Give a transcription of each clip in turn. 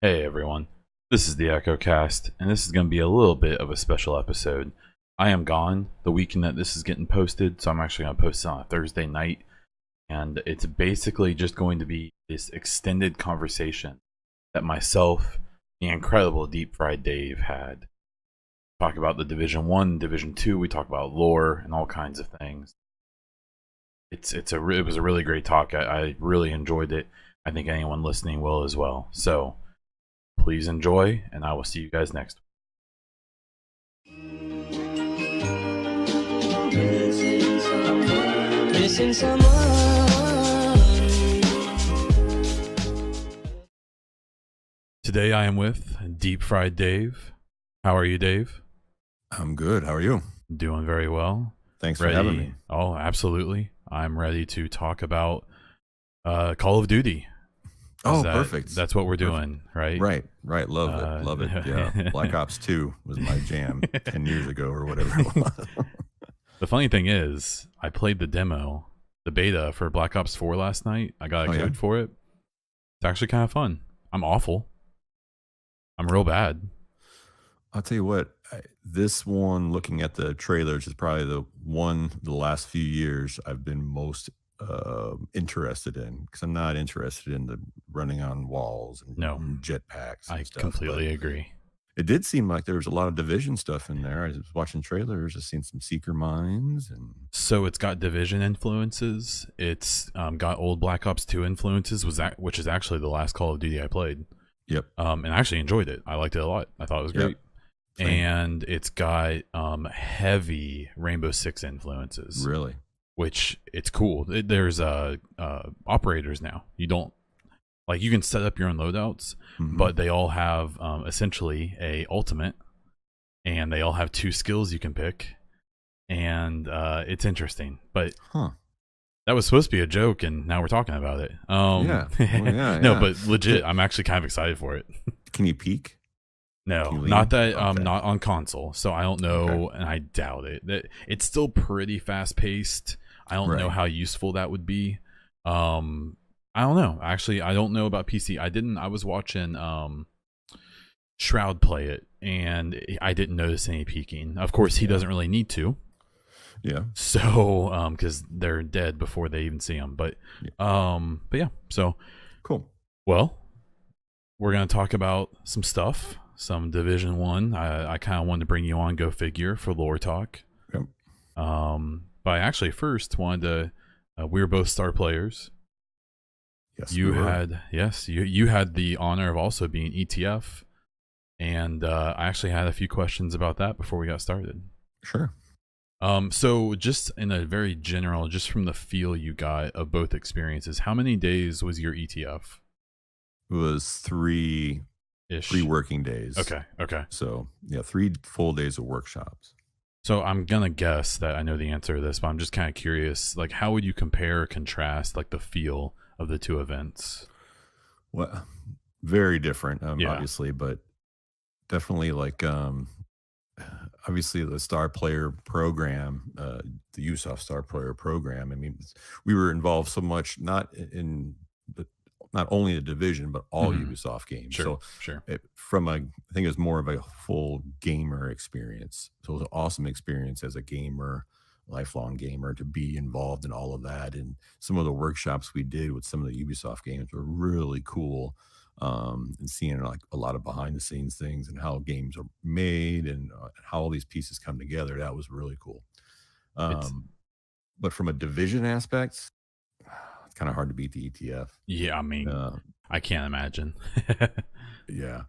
Hey everyone, this is the Echo Cast, and this is going to be a little bit of a special episode. I am gone the weekend that this is getting posted, so I'm actually going to post it on a Thursday night, and it's basically just going to be this extended conversation that myself, the incredible DeepFriedDave had. Talk about the Division 1, Division 2, we talk about lore and all kinds of things. It was a really great talk. I really enjoyed it. I think anyone listening will as well. So please enjoy, and I will see you guys next week. Missing someone. Today I am with Deep Fried Dave. How are you, Dave? I'm good. How are you? Doing very well. Thanks for having me. Oh, absolutely. I'm ready to talk about Call of Duty. Perfect. That's what we're doing, right? Right. Love it. Yeah. Black Ops 2 was my jam 10 years ago or whatever it was. The funny thing is, I played the demo, the beta for Black Ops 4 last night. I got a code for it. It's actually kind of fun. I'm awful. I'm real bad. I'll tell you what, this one, looking at the trailers, is probably the last few years I've been most interested in, because I'm not interested in the running on walls and jetpacks. I completely agree. It did seem like there was a lot of Division stuff in there. I was watching trailers. I've seen some Seeker mines, and so it's got Division influences. It's got old Black Ops 2 influences, which is actually the last Call of Duty I played. Yep. And I actually enjoyed it. I liked it a lot. I thought it was great. Same. And it's got heavy Rainbow Six influences. Really? Which it's cool. There's operators now. You can set up your own loadouts, but they all have essentially a ultimate, and they all have 2 skills you can pick, and it's interesting. But that was supposed to be a joke, and now we're talking about it. No, but legit, I'm actually kind of excited for it. Can you peek? No, not that. Not on console, so I don't know, and I doubt it. It's still pretty fast paced. I don't know how useful that would be. I don't know. Actually, I don't know about PC. I was watching Shroud play it, and I didn't notice any peeking. Of course, he doesn't really need to. Yeah. So, because they're dead before they even see him. But yeah. So cool. Well, we're gonna talk about some stuff. Some Division 1. I kind of wanted to bring you on, go figure, for lore talk. Yep. But I actually first wanted to. We were both star players. Yes. You had the honor of also being ETF, and I actually had a few questions about that before we got started. Sure. So just in a very general, just from the feel you got of both experiences, how many days was your ETF? It was 3 working days. Okay. So, 3 full days of workshops. So I'm going to guess that I know the answer to this, but I'm just kind of curious, like, how would you compare or contrast, like, the feel of the 2 events? Well, very different, obviously, but definitely, like, obviously the Star Player program, the Ubisoft Star Player program, I mean, we were involved so much, not only the Division, but all Ubisoft games. Sure. I think it was more of a full gamer experience. So it was an awesome experience as a gamer, lifelong gamer, to be involved in all of that. And some of the workshops we did with some of the Ubisoft games were really cool. And seeing like a lot of behind the scenes things and how games are made and how all these pieces come together. That was really cool. But from a Division aspect, it's kind of hard to beat the ETF. Yeah, I mean, I can't imagine. Yeah,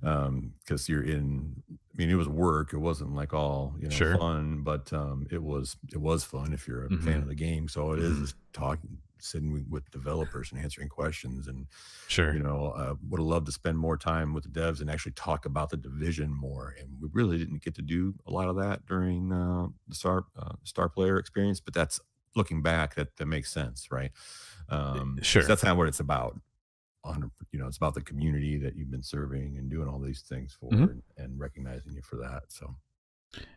because you're in. I mean, it was work. It wasn't like all fun, but it was fun if you're a fan of the game. So it is sitting with developers and answering questions, and would have loved to spend more time with the devs and actually talk about the Division more. And we really didn't get to do a lot of that during the Star Player experience. But that's, looking back, that makes sense, right? Sure. So that's not what it's about. It's about the community that you've been serving and doing all these things for, and recognizing you for that. So,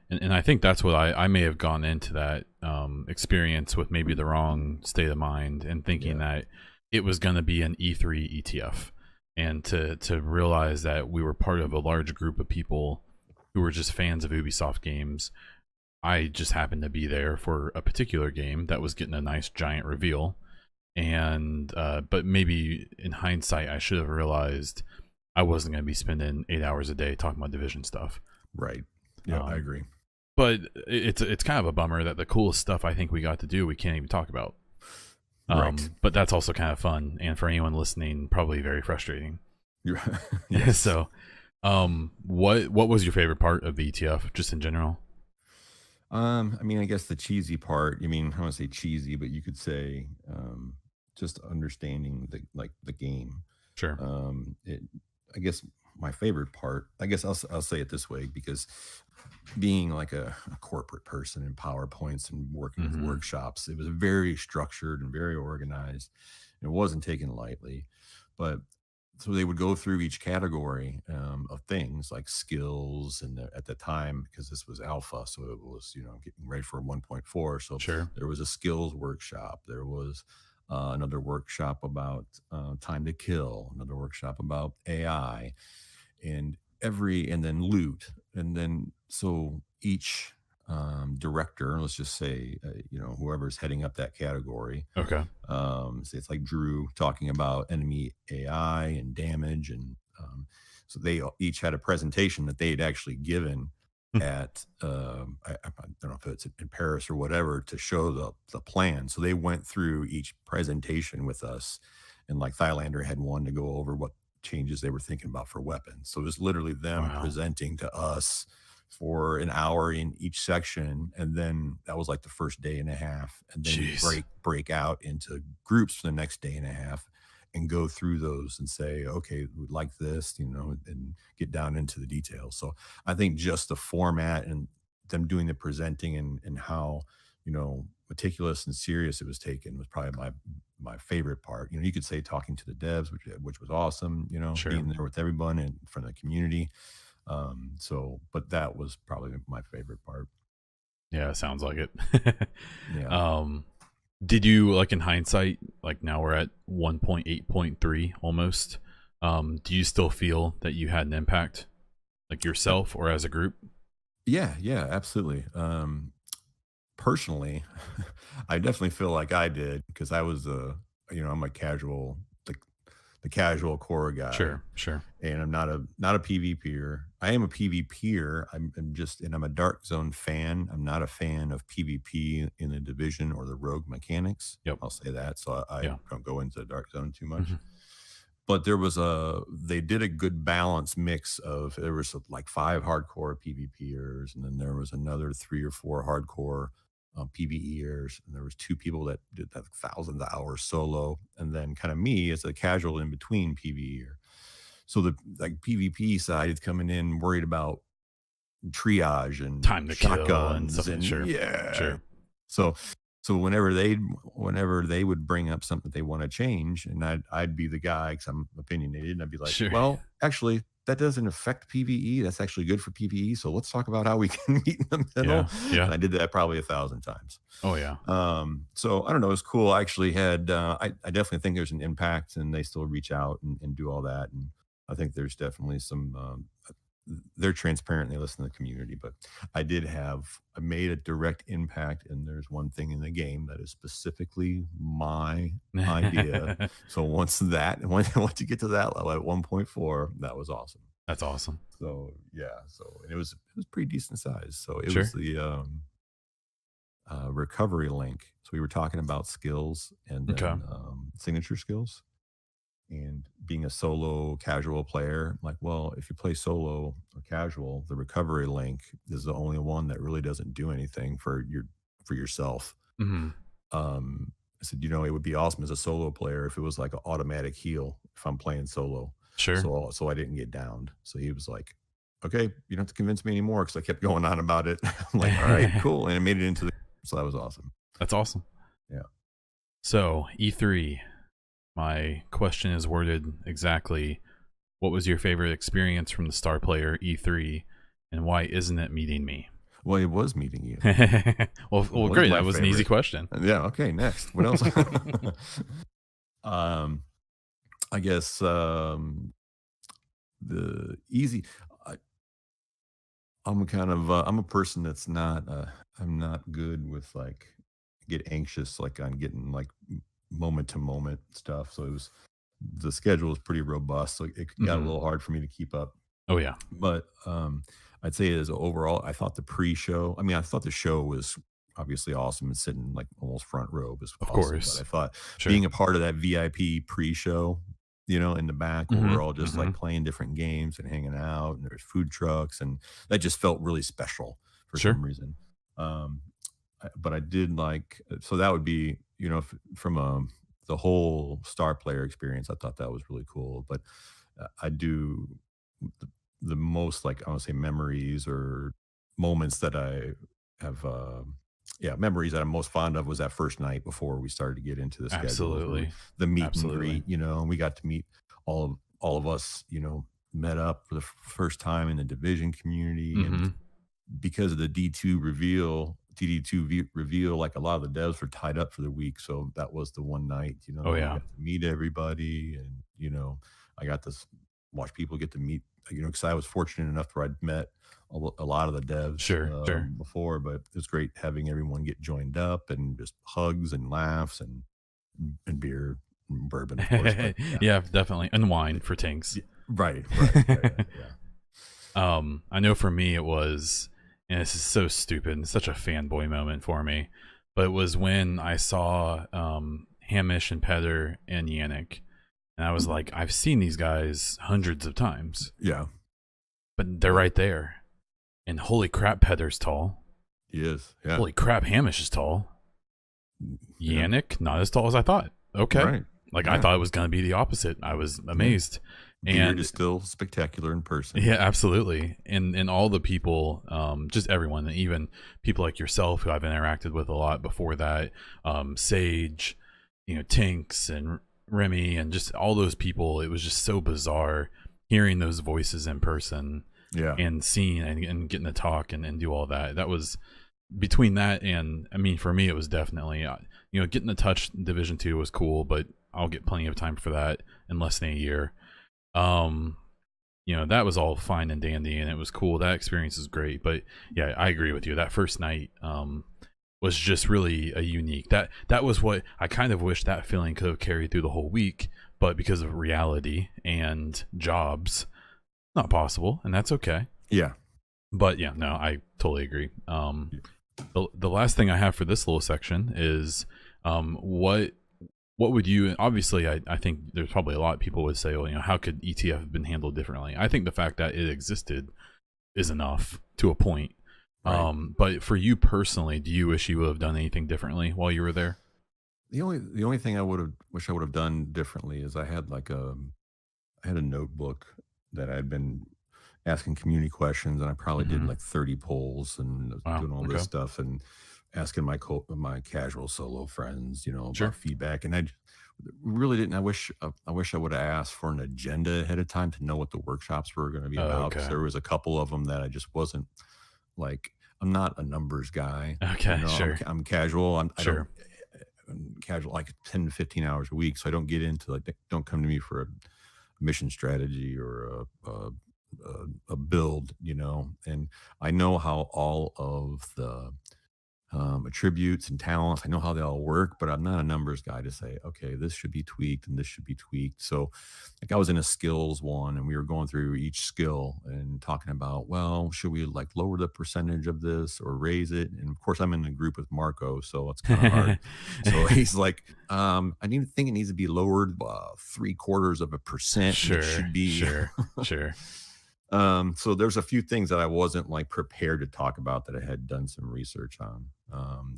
and I think that's what I may have gone into that experience with maybe the wrong state of mind and thinking that it was going to be an E3 ETF. and to realize that we were part of a large group of people who were just fans of Ubisoft games. I just happened to be there for a particular game that was getting a nice giant reveal, and but maybe in hindsight I should have realized I wasn't going to be spending 8 hours a day talking about Division stuff. Right. Yeah, I agree. But it's kind of a bummer that the coolest stuff I think we got to do we can't even talk about. Right. But that's also kind of fun, and for anyone listening, probably very frustrating. Yes. So, what was your favorite part of the ETF, just in general? I mean, I guess the cheesy part. I mean, I don't want to say cheesy, but you could say just understanding the game. Sure. I guess my favorite part. I guess I'll say it this way, because being like a corporate person in PowerPoints and working with workshops, it was very structured and very organized. It wasn't taken lightly, but so they would go through each category of things like skills, and at the time, because this was alpha, so it was getting ready for 1.4. So Sure. there was a skills workshop. There was another workshop about time to kill. Another workshop about AI, and then loot, and then so each director, let's just say, whoever's heading up that category. Okay. So it's like Drew talking about enemy AI and damage, and so they each had a presentation that they had actually given at I don't know if it's in Paris or whatever, to show the plan. So they went through each presentation with us, and like Thylander had one to go over what changes they were thinking about for weapons. So it was literally them presenting to us for an hour in each section, and then that was like the first day and a half, and then we break out into groups for the next day and a half and go through those and say, okay, we'd like this, and get down into the details. So I think just the format and them doing the presenting, and how meticulous and serious it was taken, was probably my favorite part. You could say talking to the devs, which was awesome, Sure. being there with everyone and from the community. But that was probably my favorite part. Yeah, sounds like it. Yeah. Did you, like, in hindsight, like now we're at 1.8.3 almost, do you still feel that you had an impact, like yourself or as a group? Yeah, absolutely. Personally, I definitely feel like I did, because I was I'm a casual, the casual core guy. Sure. And I'm not a PvPer. I am a PvPer. I'm a Dark Zone fan. I'm not a fan of PvP in the Division or the rogue mechanics. Yep. I'll say that. So I don't go into Dark Zone too much. Mm-hmm. But they did a good balance mix of, there was like 5 hardcore PvPers, and then there was another 3 or 4 hardcore PvEers, and there was 2 people that did that thousands of hours solo, and then kind of me as a casual in between PvEer. So the PvP side is coming in worried about triage and time to shotguns kill and stuff. Sure. So whenever they would bring up something they want to change, and I'd be the guy, because I'm opinionated, and I'd be like, Sure. Well, actually, that doesn't affect PvE. That's actually good for PvE. So let's talk about how we can meet in the middle. Yeah. And I did that probably 1,000 times. Oh yeah. So I don't know. It was cool. I actually had, I definitely think there's an impact, and they still reach out and do all that. And I think there's definitely some, they're transparent, and they listen to the community, but I made a direct impact, and there's one thing in the game that is specifically my idea. So once you get to that level at 1.4, that was awesome. That's awesome. So yeah, and it was pretty decent size. So it was the recovery link. So we were talking about skills, and then signature skills. And being a solo casual player, like, well, if you play solo or casual, the recovery link is the only one that really doesn't do anything for yourself. Mm-hmm. I said, it would be awesome as a solo player if it was like an automatic heal if I'm playing solo. Sure. So I didn't get downed. So he was like, okay, you don't have to convince me anymore, because I kept going on about it. I'm like, all right, cool. And it made it into so that was awesome. That's awesome. Yeah. So E3. My question is worded exactly. What was your favorite experience from the Star Player E3, and why isn't it meeting me? Well, it was meeting you. well, great. That was an easy question. Yeah. Okay. Next. What else? I guess the easy. I, I'm kind of I'm a person that's not I'm not good with like get anxious like on getting like moment to moment stuff. So it was the schedule was pretty robust. So it got a Hmm. little hard for me to keep up. Oh yeah, But I'd say as overall, I thought the pre-show. I mean, I thought the show was obviously awesome and sitting like almost front row was of awesome. But course, I thought sure. being a part of that VIP pre-show, in the back where Hmm. we're all just Hmm. like playing different games and hanging out, and there's food trucks, and that just felt really special for Sure. some reason. Um, but I did like so that would be from the whole star player experience. I thought that was really cool. But I do the, the most like I want to say memories or moments that I have. Yeah, memories that I'm most fond of was that first night before we started to get into the schedules, where Absolutely. the meet and Absolutely. greet, and we got to meet all of us, met up for the first time in the division community, and Hmm. because of the D2 reveal, DD2 reveal, like a lot of the devs were tied up for the week. So that was the one night, Oh that we yeah, got to meet everybody. And, I got to watch people get to meet, because I was fortunate enough where I'd met a lot of the devs sure, sure. before, but it was great having everyone get joined up and just hugs and laughs and beer and bourbon, of course. But yeah, Yeah, definitely. And wine for Tinks. yeah, right, right. Yeah, yeah, yeah. I know for me it was, and this is so stupid and such a fanboy moment for me, but it was when I saw Hamish and Peder and Yannick, and I was like, I've seen these guys hundreds of times, Yeah, but they're yeah. right there. And holy crap, Peder's tall. He is. Yeah. Holy crap, Hamish is tall. Yeah. Yannick, not as tall as I thought. Okay. Right. Like I Yeah. thought it was going to be the opposite. I was Yeah. amazed. Beard And is still spectacular in person. yeah, absolutely. And all the people, just everyone, even people like yourself who I've interacted with a lot before that, Sage, Tinks and Remy and just all those people, it was just so bizarre hearing those voices in person Yeah. and seeing and getting to talk and do all that. That was between that and I mean for me it was definitely getting to touch Division 2 was cool, but I'll get plenty of time for that in less than a year. Um that was all fine and dandy and it was cool. That experience is great. But yeah, I agree with you. That first night was just really a unique. That was what I kind of wish that feeling could have carried through the whole week, but because of reality and jobs, not possible, and that's okay. Yeah. But yeah, no, I totally agree. The last thing I have for this little section is what would you obviously I think there's probably a lot of people would say, well, how could ETF have been handled differently? I think the fact that it existed is enough to a point. Right. But for you personally, do you wish you would have done anything differently while you were there? The only thing I would have wish I would have done differently is I had a notebook that I'd been asking community questions, and I probably did Hmm. like 30 polls and Wow. doing all this Okay. stuff and asking my casual solo friends, about Sure. feedback. And really didn't. I wish I would have asked for an agenda ahead of time to know what the workshops were going to be Oh, about, because okay. there was a couple of them that I just wasn't like. I'm not a numbers guy. Okay. I'm Sure. I'm casual. I don't. Sure. I'm casual like 10 to 15 hours a week, so I don't get into like don't come to me for a mission strategy or a build, and I know how all of the attributes and talents, I know how they all work, but I'm not a numbers guy to say, okay, this should be tweaked and this should be tweaked. So, like, I was in a skills one and we were going through each skill and talking about, well, should we like lower the percentage of this or raise it? And of course, I'm in a group with Marco, so it's kind of hard. So he's like, I need to think it needs to be lowered 0.75%, and it Sure. should be. Sure. Sure. So there's a few things that I wasn't like prepared to talk about that I had done some research on.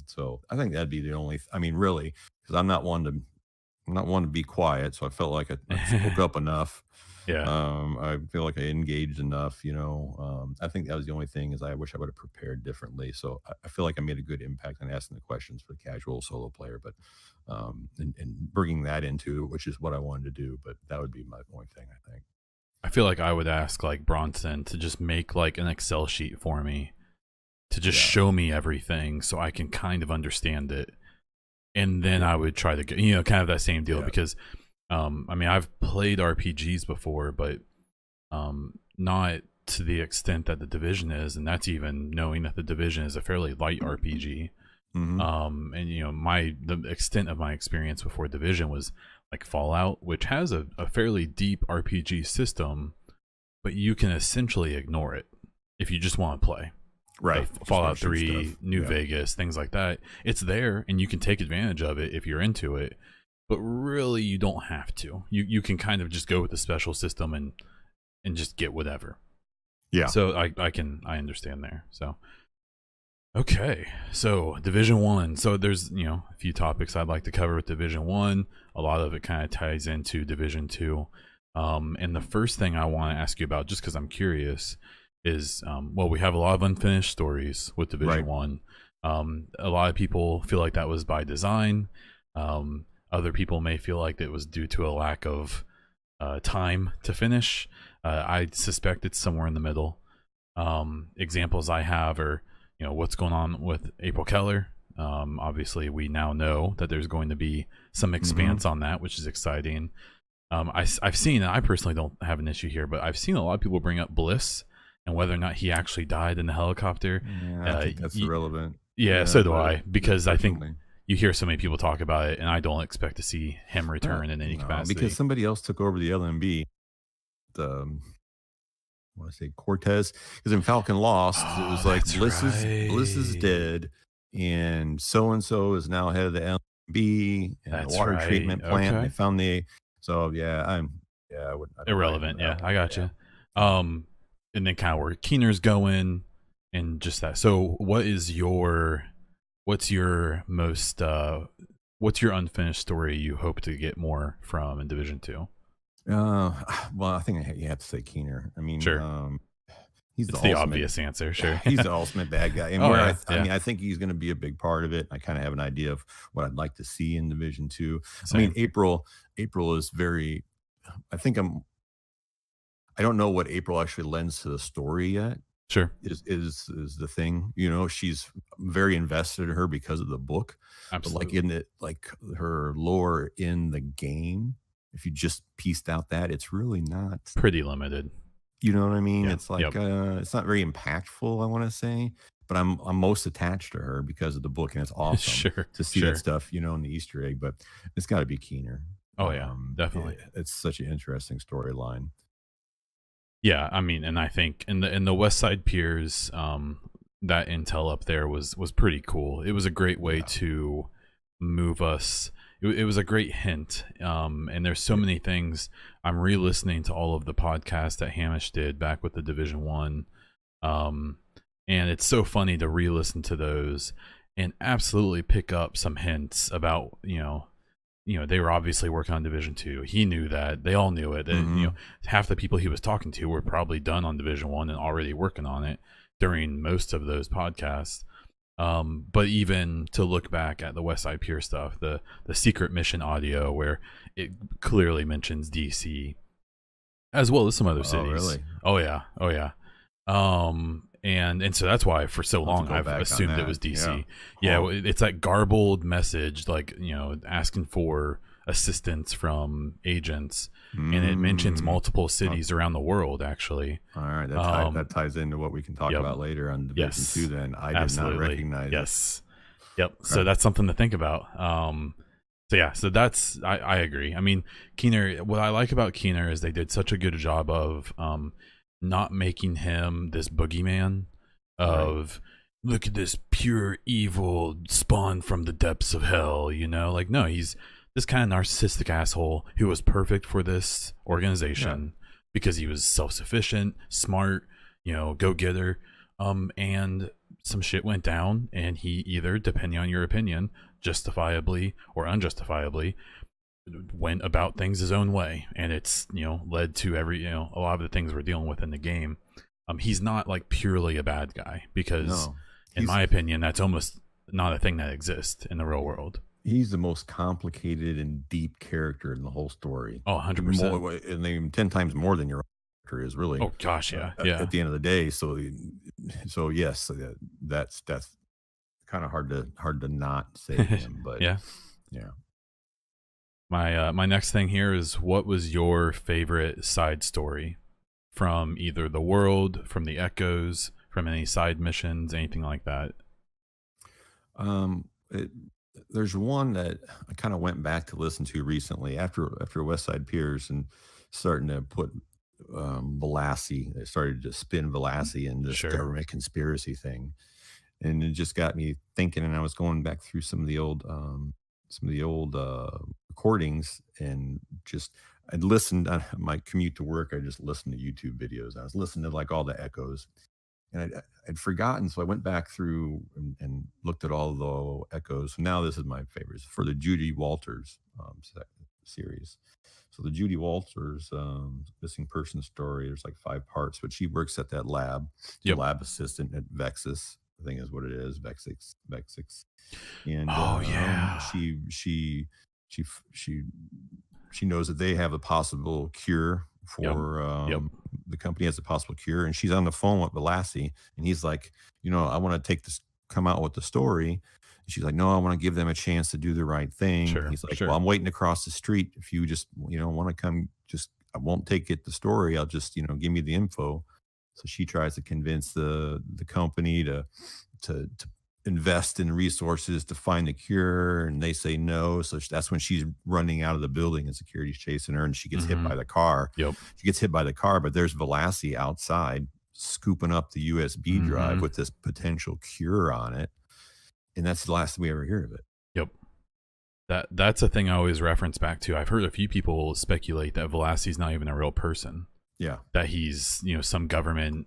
So I think that'd be the only, I mean, really, because I'm not one to be quiet. So I felt like I spoke up enough. Yeah. I feel like I engaged enough, I think that was the only thing is I wish I would have prepared differently. So I feel like I made a good impact on asking the questions for the casual solo player, but, and bringing that into it, which is what I wanted to do, but that would be my only thing, I think. I feel like I would ask like Bronson to just make like an Excel sheet for me to just Yeah. show me everything so I can kind of understand it. And then Yeah. I would try to get, kind of that same deal Yeah. because I mean, I've played RPGs before, but not to the extent that the Division is, and that's even knowing that the Division is a fairly light RPG. Mm-hmm. And the extent of my experience before Division was like Fallout, which has a fairly deep RPG system, but you can essentially ignore it if you just want to play. Right. Fallout 3, New Vegas, things like that. It's there and you can take advantage of it if you're into it. But really you don't have to. You can kind of just go with the special system and just get whatever. Yeah. So I understand there. So okay. So Division 1. So there's, a few topics I'd like to cover with Division 1. A lot of it kind of ties into Division 2. And the first thing I want to ask you about, just because I'm curious, is we have a lot of unfinished stories with Division 1. A lot of people feel like that was by design. Other people may feel like it was due to a lack of time to finish. I suspect it's somewhere in the middle. Examples I have are, what's going on with April Keller. Obviously, we now know that there's going to be some expanse on that, which is exciting. I've seen, and I personally don't have an issue here, but I've seen a lot of people bring up Bliss and whether or not he actually died in the helicopter. Yeah, I think that's irrelevant. Yeah, so do I, because I think you hear so many people talk about it, and I don't expect to see him return in any capacity. Because somebody else took over the LMB. I want to say Cortez, because in Falcon Lost, it was like Bliss is dead, and so is now head of the LMB and the water treatment plant. Okay. They found I would irrelevant. Yeah, I got you. And then kind of where Keener's going, and just that. So, what's your unfinished story you hope to get more from in Division 2? Well, I think you have to say Keener. I mean, sure. He's the obvious answer. Sure, he's the ultimate bad guy. And I mean, I think he's going to be a big part of it. I kind of have an idea of what I'd like to see in Division 2. Same. I mean, April is very. I don't know what April actually lends to the story yet. Sure, is the thing. She's very invested in her because of the book. Absolutely. But like her lore in the game, if you just pieced out that, it's really not pretty limited. You know what I mean? Yeah. It's like it's not very impactful, I want to say, but I'm most attached to her because of the book, and it's awesome to see that stuff, in the Easter egg. But it's got to be Keener. Oh yeah, definitely. It's such an interesting storyline. Yeah, I mean, and I think in the West Side Piers, that intel up there was pretty cool. It was a great way to move us. It was a great hint, and there's so many things. I'm re-listening to all of the podcasts that Hamish did back with the Division 1, and it's so funny to re-listen to those and absolutely pick up some hints about, they were obviously working on Division 2. He knew that. They all knew it. And, half the people he was talking to were probably done on Division 1 and already working on it during most of those podcasts. But even to look back at the West Side Pier stuff, the secret mission audio where it clearly mentions DC as well as some other cities. Oh, really? Oh yeah. And so that's why for so long I've assumed it was DC. Yeah, it's that garbled message, like, asking for assistance from agents, and it mentions multiple cities around the world, actually. All right, that ties into what we can talk about later on Division 2 then. I did not recognize it. Yep. Okay. So that's something to think about. So that's, I agree. I mean, Keener, what I like about Keener is they did such a good job of not making him this boogeyman of look at this pure evil spawned from the depths of hell, like, no, he's this kind of narcissistic asshole who was perfect for this organization because he was self-sufficient, smart, go-getter, and some shit went down, and he either, depending on your opinion, justifiably or unjustifiably, went about things his own way, and it's led to a lot of the things we're dealing with in the game. He's not like purely a bad guy, because in my opinion that's almost not a thing that exists in the real world. He's the most complicated and deep character in the whole story. 100%. And they 10 times more than your character is, really. Oh gosh, yeah. At the end of the day, so yes, that's kind of hard to not say him, but yeah. My next thing here is, what was your favorite side story from either the world, from the Echoes, from any side missions, anything like that? It, there's one that I kind of went back to listen to recently after West Side Piers and starting to put Velassi. They started to spin Velassi in this Sure. government conspiracy thing, and it just got me thinking. And I was going back through some of the old recordings, and just I'd listened on my commute to work. I just listened to YouTube videos. I was listening to like all the echoes, and I'd forgotten. So I went back through and looked at all the echoes. So now this is my favorites for the Judy Walters series. So the Judy Walters missing person story. There's like 5 parts, but she works at that lab, the Yep. lab assistant at Vexus. I think is what it is, Vexix, and Oh yeah. she she knows that they have a possible cure Yep. for Yep. the company has a possible cure, and she's on the phone with Velassi, and he's like, I want to take this, come out with the story. And she's like, no, I want to give them a chance to do the right thing. Sure. He's like, Sure. well, I'm waiting across the street. If you just, want to come, just, I won't take it the story. I'll just, give me the info. So she tries to convince the company to invest in resources to find the cure, and they say no. So that's when she's running out of the building and security's chasing her, and she gets hit Mm-hmm. by the car. Yep. She gets hit by the car, but there's Velassi outside scooping up the USB drive Mm-hmm. with this potential cure on it, and that's the last we ever hear of it. Yep. That's a thing I always reference back to. I've heard a few people speculate that Velassi's not even a real person. Yeah, That he's, some government,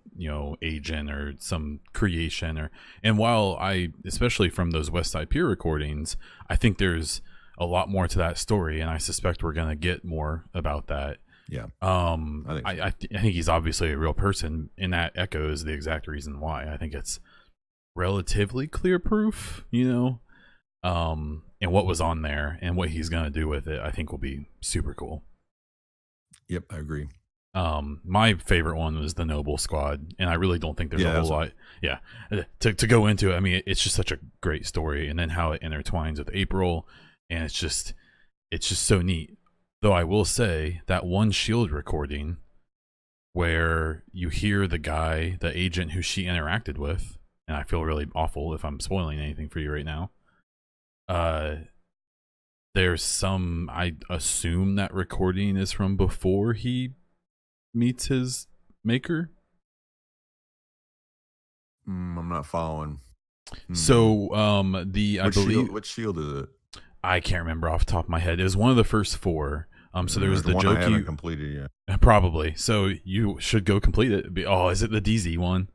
agent or some creation. And while I, especially from those West Side Pier recordings, I think there's a lot more to that story, and I suspect we're gonna get more about that. yeah. I think he's obviously a real person, and that echoes the exact reason why. I think it's relatively clear proof, and what was on there and what he's gonna do with it, I think will be super cool. Yep, I agree. My favorite one was the Noble Squad, and I really don't think there's a whole lot. Yeah, to go into it. I mean, it's just such a great story, and then how it intertwines with April, and it's just so neat. Though I will say that one Shield recording where you hear the guy, the agent who she interacted with, and I feel really awful if I'm spoiling anything for you right now. There's some, I assume that recording is from before he meets his maker. I'm not following. So I believe which shield is it? I can't remember off the top of my head. It was one of the first 4. So there was the one joke I haven't completed yet. Probably. So you should go complete it. Is it the DZ one?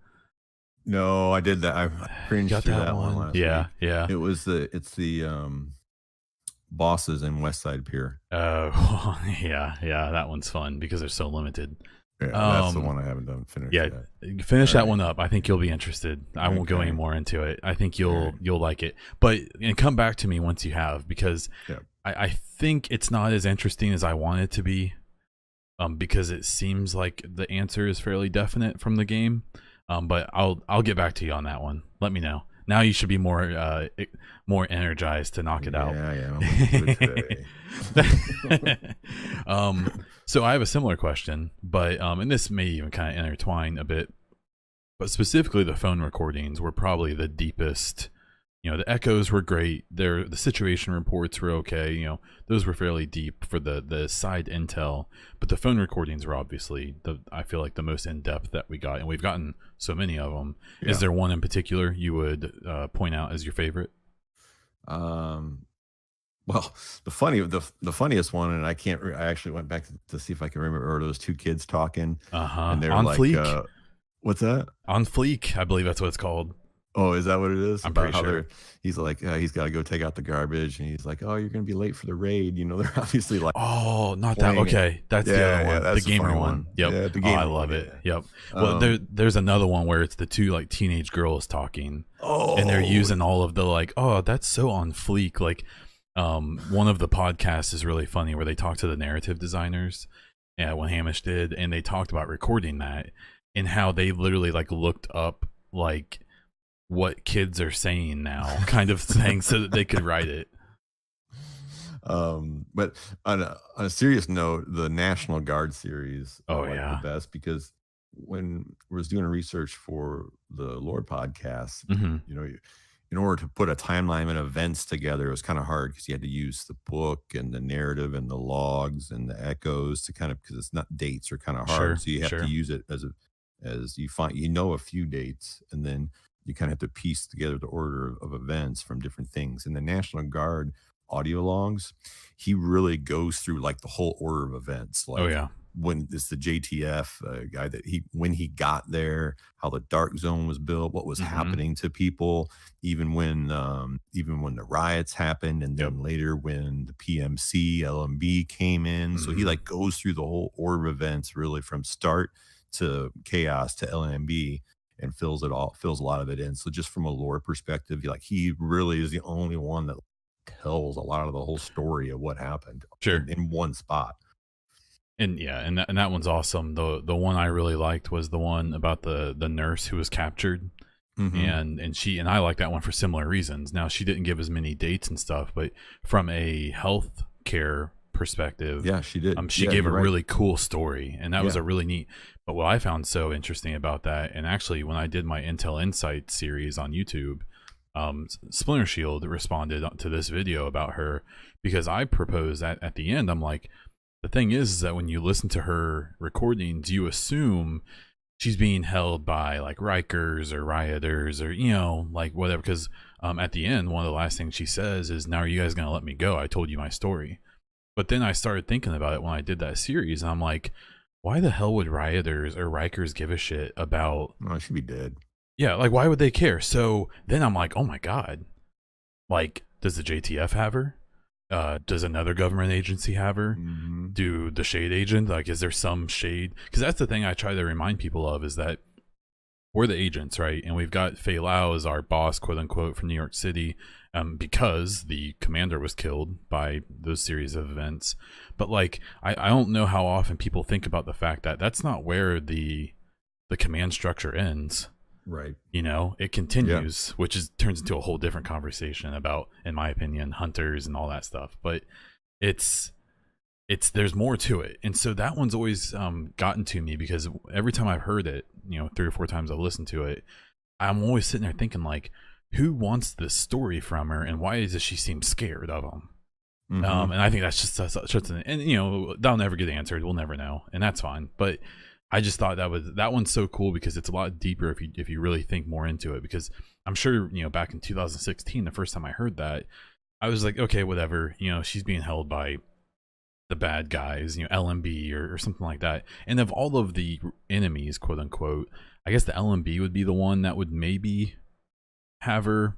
No, I did that. I cringed through that one last week. Yeah. It's the bosses in West Side Pier. Oh, yeah. That one's fun because they're so limited. Yeah, that's the one I haven't done finished. Yeah, yet. Finish that one up. I think you'll be interested. I won't go any more into it. I think you'll like it. But come back to me once you have, because I think it's not as interesting as I want it to be. Because it seems like the answer is fairly definite from the game. But I'll get back to you on that one. Let me know. Now you should be more energized to knock it out. Yeah. I'm gonna do it today. So I have a similar question, but and this may even kind of intertwine a bit, but specifically the phone recordings were probably the deepest. The echoes were great. The situation reports were okay. Those were fairly deep for the side intel, but the phone recordings were obviously I feel like the most in depth that we got, and we've gotten so many of them. Yeah. Is there one in particular you would point out as your favorite? Well, the funniest one, and I actually went back to see if I can remember, those 2 kids talking. And they're on like, Fleek. What's that? On Fleek, I believe that's what it's called. Oh, is that what it is? I'm pretty sure. He's like, he's got to go take out the garbage, and he's like, oh, you're going to be late for the raid. They're obviously like, oh, not that. Okay, that's the other one, the gamer one. Yep. Yeah, the gamer I love it. Yep. Well, there's another one where it's the 2 like teenage girls talking, and they're using all of the like, oh, that's so on Fleek. Like, one of the podcasts is really funny where they talk to the narrative designers, when Hamish did, and they talked about recording that and how they literally like looked up like what kids are saying now kind of thing so that they could write it. But on a serious note, the National Guard series I Oh like the yeah. best because when I was doing research for the Lord podcast, Hmm. you know, in order to put a timeline and events together, it was kind of hard because you had to use the book and the narrative and the logs and the echoes to kind of, because it's not, dates are kind of hard. Sure, So you have to sure. use it as you find, a few dates, and then you kind of have to piece together the order of events from different things. In the National Guard audio logs, he really goes through like the whole order of events, Oh like yeah. when it's the JTF guy, that when he got there, how the dark zone was built, what was Hmm. happening to people, even when the riots happened, and Yep. then later when the PMC LMB came in. So he Hmm. like goes through the whole order of events, really from start to chaos to LMB, and fills a lot of it in. So just from a lore perspective, he really is the only one that tells a lot of the whole story of what happened Sure. in one spot. And yeah, and that one's awesome. The one I really liked was the one about the nurse who was captured, Hmm. and she and I like that one for similar reasons. Now she didn't give as many dates and stuff, but from a health care perspective, Yeah, she did. she Yeah, gave you're a right. really cool story, and that was Yeah. a really neat. But what I found so interesting about that, and actually when I did my Intel Insight series on YouTube, Splinter Shield responded to this video about her because I proposed at the end. I'm like, the thing is that when you listen to her recordings, you assume she's being held by like Rikers or rioters or like whatever. Because at the end, one of the last things she says is, "Now are you guys gonna let me go? I told you my story." But then I started thinking about it when I did that series, and I'm like, why the hell would rioters or Rikers give a shit about? Oh, she'd be dead. Yeah, like why would they care? So then I'm like, oh my god, like does the JTF have her? Does another government agency have her? Hmm. Do the shade agent, like, is there some shade? Because that's the thing I try to remind people of, is that we're the agents, right? And we've got Fei Lao as our boss, quote unquote, from New York City, because the commander was killed by those series of events. But like, I don't know how often people think about the fact that that's not where the command structure ends. Right. It Yeah. continues, which turns into a whole different conversation about, in my opinion, hunters and all that stuff. But it's there's more to it, and so that one's always gotten to me because every time I've heard it, 3 or 4 times I've listened to it, I'm always sitting there thinking like, who wants this story from her, and why does she seem scared of him? Hmm. And I think that's just such an, and that'll never get answered. We'll never know, and that's fine. But I just thought that one's so cool because it's a lot deeper if you really think more into it. Because I'm sure back in 2016, the first time I heard that, I was like, okay, whatever. She's being held by the bad guys, LMB or something like that. And of all of the enemies, quote unquote, I guess the LMB would be the one that would maybe have her,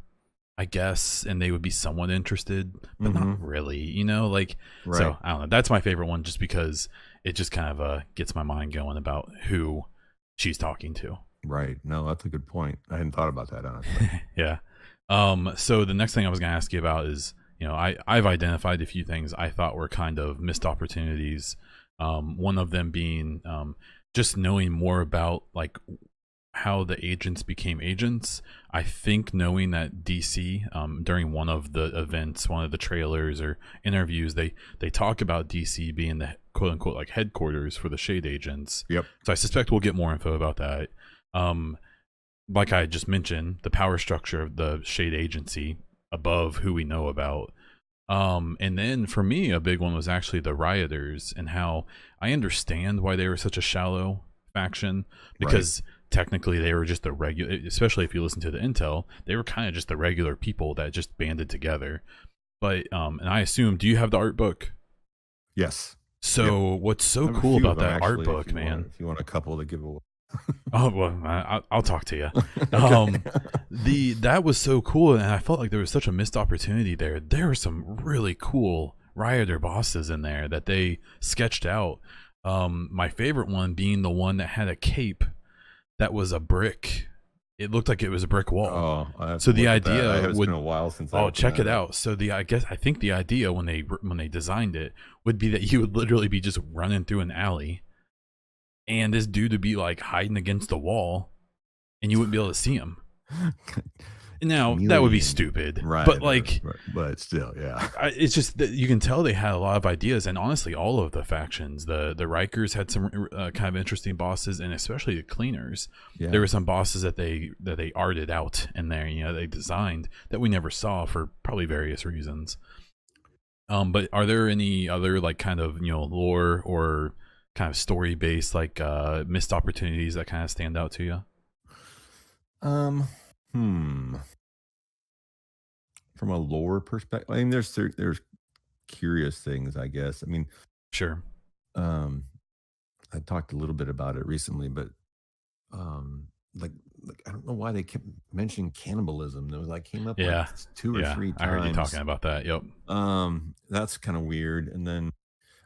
I guess, and they would be somewhat interested, but Hmm. not really, like. Right. So I don't know. That's my favorite one, just because it just kind of gets my mind going about who she's talking to. Right. No, that's a good point. I hadn't thought about that, honestly. Yeah. So the next thing I was going to ask you about is, I've identified a few things I thought were kind of missed opportunities. One of them being just knowing more about like how the agents became agents. I think knowing that DC, during one of the events, one of the trailers or interviews, they talk about DC being the quote unquote like headquarters for the shade agents. Yep. So I suspect we'll get more info about that. Um, like I just mentioned, the power structure of the shade agency above who we know about. And then for me, a big one was actually the rioters, and how I understand why they were such a shallow faction, Right. because technically they were just the regular, especially if you listen to the intel, they were kind of just the regular people that just banded together. But and I assume, do you have the art book? Yes. Yep. So what's I so have a cool few of about them that art actually. book, man? If you want a couple to give away. Oh well, I'll talk to you. Okay. That was so cool, and I felt like there was such a missed opportunity there. There were some really cool rioter bosses in there that they sketched out. My favorite one being the one that had a cape that was a brick. It looked like it was a brick wall. Oh, I have So to the look at that. idea It's would, been a while since I oh, opened check it that up. out. So I think the idea when they designed it would be that you would literally be just running through an alley, and this dude would be like hiding against the wall, and you wouldn't be able to see him. Now chameleon. that would be stupid, right? But like, but still, yeah. It's just that you can tell they had a lot of ideas, and honestly, all of the factions, the Rikers had some kind of interesting bosses, and especially the cleaners. Yeah. There were some bosses that they arted out in there, they designed that we never saw for probably various reasons. But are there any other like kind of lore or kind of story based like missed opportunities that kind of stand out to you? From a lore perspective, I mean, there's curious things, I guess. I mean, sure. I talked a little bit about it recently, but like I don't know why they kept mentioning cannibalism. It was like came up like 2 or 3 times. I heard you talking about that. Yep. That's kind of weird. And then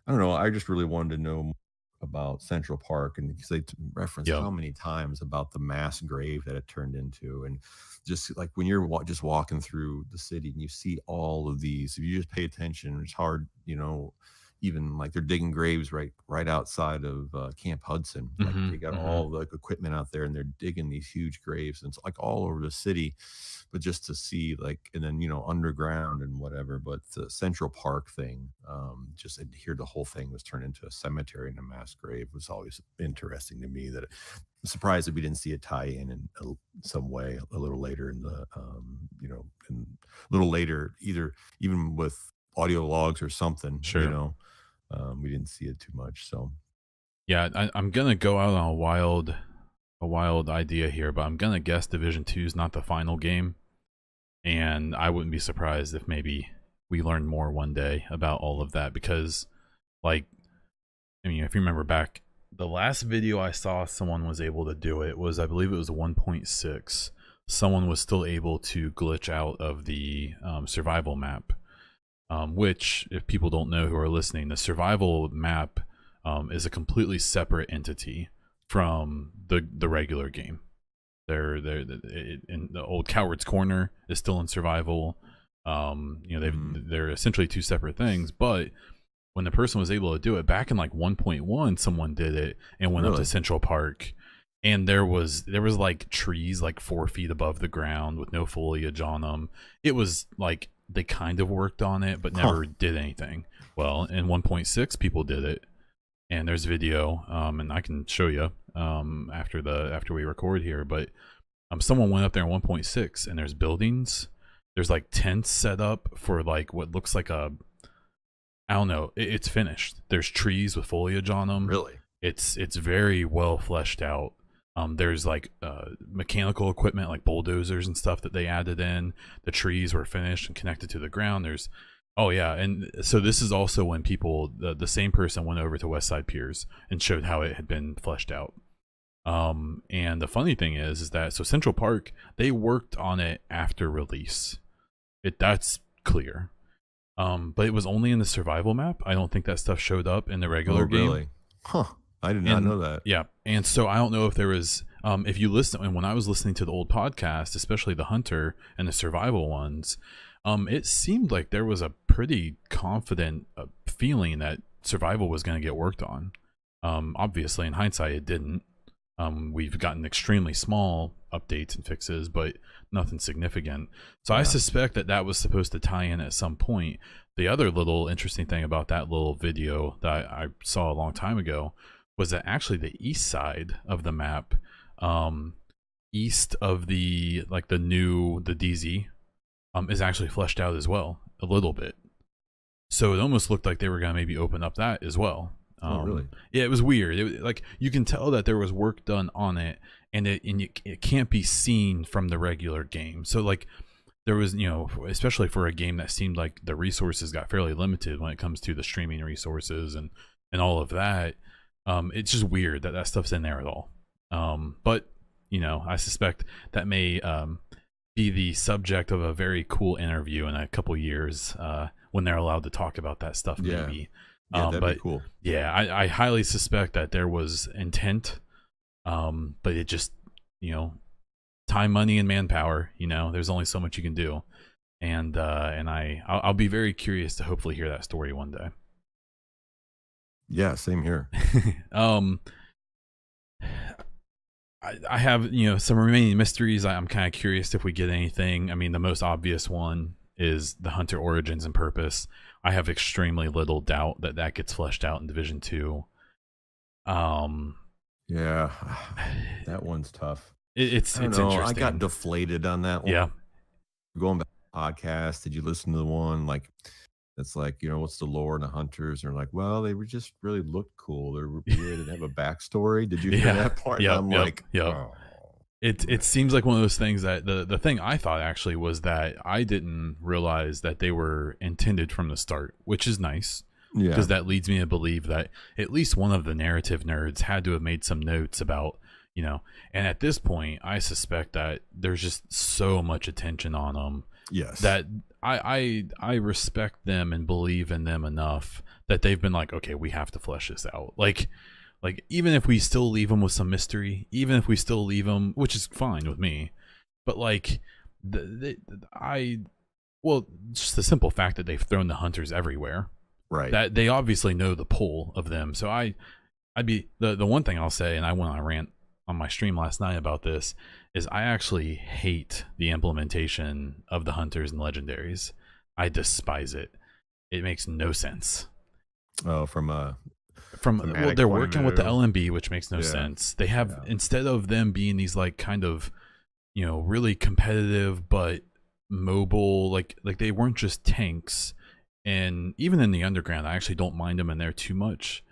I don't know. I just really wanted to know about Central Park, and because they reference how many times about the mass grave that it turned into, and just like when you're just walking through the city and you see all of these, if you just pay attention, it's hard, even like they're digging graves right outside of Camp Hudson. Like they got all the equipment out there and they're digging these huge graves, and it's like all over the city. But just to see like, and then underground and whatever. But the Central Park thing, just to hear the whole thing was turned into a cemetery and a mass grave was always interesting to me. That I'm surprised that we didn't see a tie-in some way a little later in the, and a little later, either even with audio logs or something. Sure. We didn't see it too much. So yeah, I'm gonna go out on a wild idea here, but I'm gonna guess Division 2 is not the final game, and I wouldn't be surprised if maybe we learn more one day about all of that, because like, I mean, if you remember back, the last video I saw someone was able to do it was, I believe it was 1.6. Someone was still able to glitch out of the survival map, which, if people don't know who are listening, the survival map is a completely separate entity from the regular game. They're in the old Coward's Corner is still in survival. They're essentially two separate things. But when the person was able to do it back in like 1.1, someone did it and went up to Central Park, and there was like trees like 4 feet above the ground with no foliage on them. It was like they kind of worked on it but never did anything. Well, in 1.6 people did it, and there's video, and I can show you after we record here. But someone went up there in 1.6, and there's buildings, there's like tents set up for like what looks like I don't know, it's finished. There's trees with foliage on them. Really, it's very well fleshed out. There's like mechanical equipment like bulldozers and stuff that they added in. The trees were finished and connected to the ground. There's and so this is also when people, the same person went over to West Side Piers and showed how it had been fleshed out. And the funny thing is that so Central Park, they worked on it after release. That's clear. But it was only in the survival map. I don't think that stuff showed up in the regular game. Really? Huh. I did not know that. Yeah. And so I don't know if there was, if you listen, and when I was listening to the old podcast, especially the Hunter and the survival ones, it seemed like there was a pretty confident feeling that survival was going to get worked on. Obviously, in hindsight, it didn't. We've gotten extremely small updates and fixes, but nothing significant. So I suspect that was supposed to tie in at some point. The other little interesting thing about that little video that I saw a long time ago was that actually the east side of the map, east of the DZ, is actually fleshed out as well a little bit. So it almost looked like they were going to maybe open up that as well. Really? Yeah, it was weird. Like you can tell that there was work done on it, and it can't be seen from the regular game. So like there was, especially for a game that seemed like the resources got fairly limited when it comes to the streaming resources and all of that. It's just weird that stuff's in there at all. But I suspect that may be the subject of a very cool interview in a couple years when they're allowed to talk about that stuff. Maybe. Yeah, that'd be cool. Yeah, I highly suspect that there was intent, but it just, time, money, and manpower. There's only so much you can do, and I'll be very curious to hopefully hear that story one day. Yeah, same here. I have, you know, some remaining mysteries. I'm kind of curious if we get anything. I mean, the most obvious one is the hunter origins and purpose. I have extremely little doubt that that gets fleshed out in Division 2. Yeah, that one's tough. It's interesting. I interesting. got deflated on that one. Yeah. Going back to the podcast, did you listen to the one like it's like, you know, what's the lore and the hunters? And they're like, well, they were just really looked cool. They didn't have a backstory. Did you hear that part? Yeah. I'm like, oh. It seems like one of those things that the thing I thought actually was that I didn't realize that they were intended from the start, which is nice. Yeah. Because that leads me to believe that at least one of the narrative nerds had to have made some notes about, you know, and at this point, I suspect that there's just so much attention on them. Yes. That I respect them and believe in them enough that they've been like, okay, we have to flesh this out. Like even if we still leave them with some mystery, even if we still leave them, which is fine with me, but like just the simple fact that they've thrown the hunters everywhere. Right. That they obviously know the pull of them. So I'd be the one thing I'll say, and I went on a rant on my stream last night about this, is I actually hate the implementation of the hunters and legendaries. I despise it. It makes no sense. Oh, well, they're working with the LMB, which makes no sense. They have instead of them being these like kind of, you know, really competitive but mobile, like they weren't just tanks. And even in the underground, I actually don't mind them in there too much.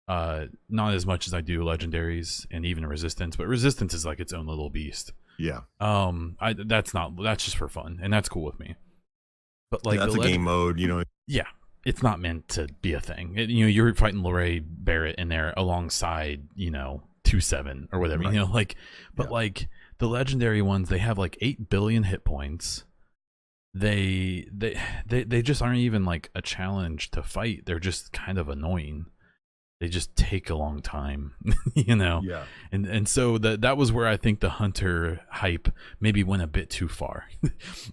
Not as much as I do legendaries and even resistance, but resistance is like its own little beast. Yeah. That's just for fun, and that's cool with me. But like that's a game mode, you know. Yeah, it's not meant to be a thing. You know, you're fighting Lorraine Barrett in there alongside, you know, 2-7 or whatever. Right. You know, like, but like the legendary ones, they have like 8 billion hit points. They just aren't even like a challenge to fight. They're just kind of annoying. They just take a long time, you know. Yeah. And so that was where I think the hunter hype maybe went a bit too far.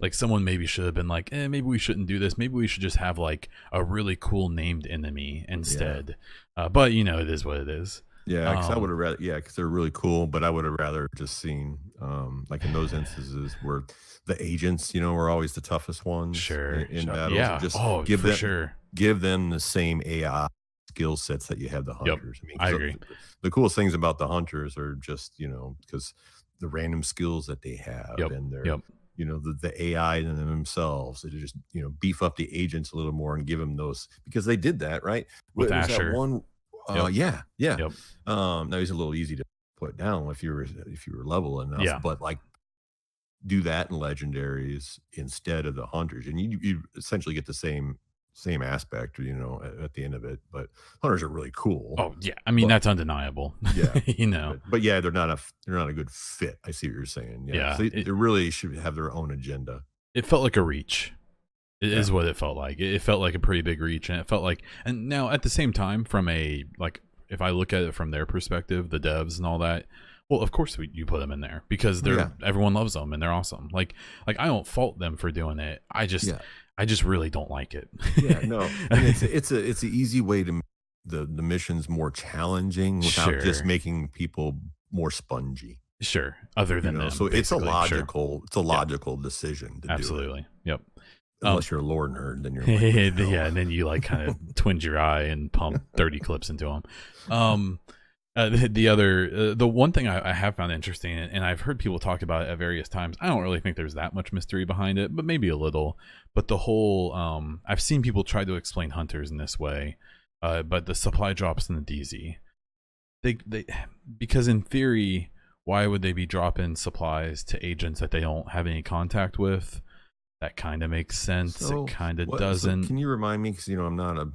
Like someone maybe should have been like, maybe we shouldn't do this. Maybe we should just have like a really cool named enemy instead. Yeah. But you know, it is what it is. Yeah, because I would have rather, because they're really cool, but I would have rather just seen, like in those instances where the agents, you know, were always the toughest ones. Sure. In battles. Yeah. Just give them the same AI skill sets that you have the hunters. Yep. I agree. The coolest things about the hunters are just, you know, because the random skills that they have and their, you know, the AI in themselves, they just, you know, beef up the agents a little more and give them those, because they did that, right? With Asher. That one. Yeah. Now he's a little easy to put down if you were level enough, but like do that in legendaries instead of the hunters, and you essentially get the same aspect, you know, at the end of it. But hunters are really cool. Oh yeah, I mean that's undeniable. Yeah, you know, but yeah, they're not a good fit. I see what you're saying. Yeah, so they really should have their own agenda. It felt like a reach. It is what it felt like. It felt like a pretty big reach, and it felt like, and now at the same time, from a, like, if I look at it from their perspective, the devs and all that, well, of course you put them in there because everyone loves them and they're awesome. Like I don't fault them for doing it. I just really don't like it. Yeah, no, and it's an easy way to make the missions more challenging without just making people more spongy. Sure. Other than them, so it's a logical decision to absolutely. Yep. Unless you're a lore nerd, then you're like, yeah, and then you like kind of twinge your eye and pump 30 clips into them. The one thing I have found interesting, and I've heard people talk about it at various times, I don't really think there's that much mystery behind it, but maybe a little. But the whole, I've seen people try to explain hunters in this way, but the supply drops in the DZ, they because in theory, why would they be dropping supplies to agents that they don't have any contact with? That kind of makes sense. So it kind of doesn't. So can you remind me? Because, you know, I'm not a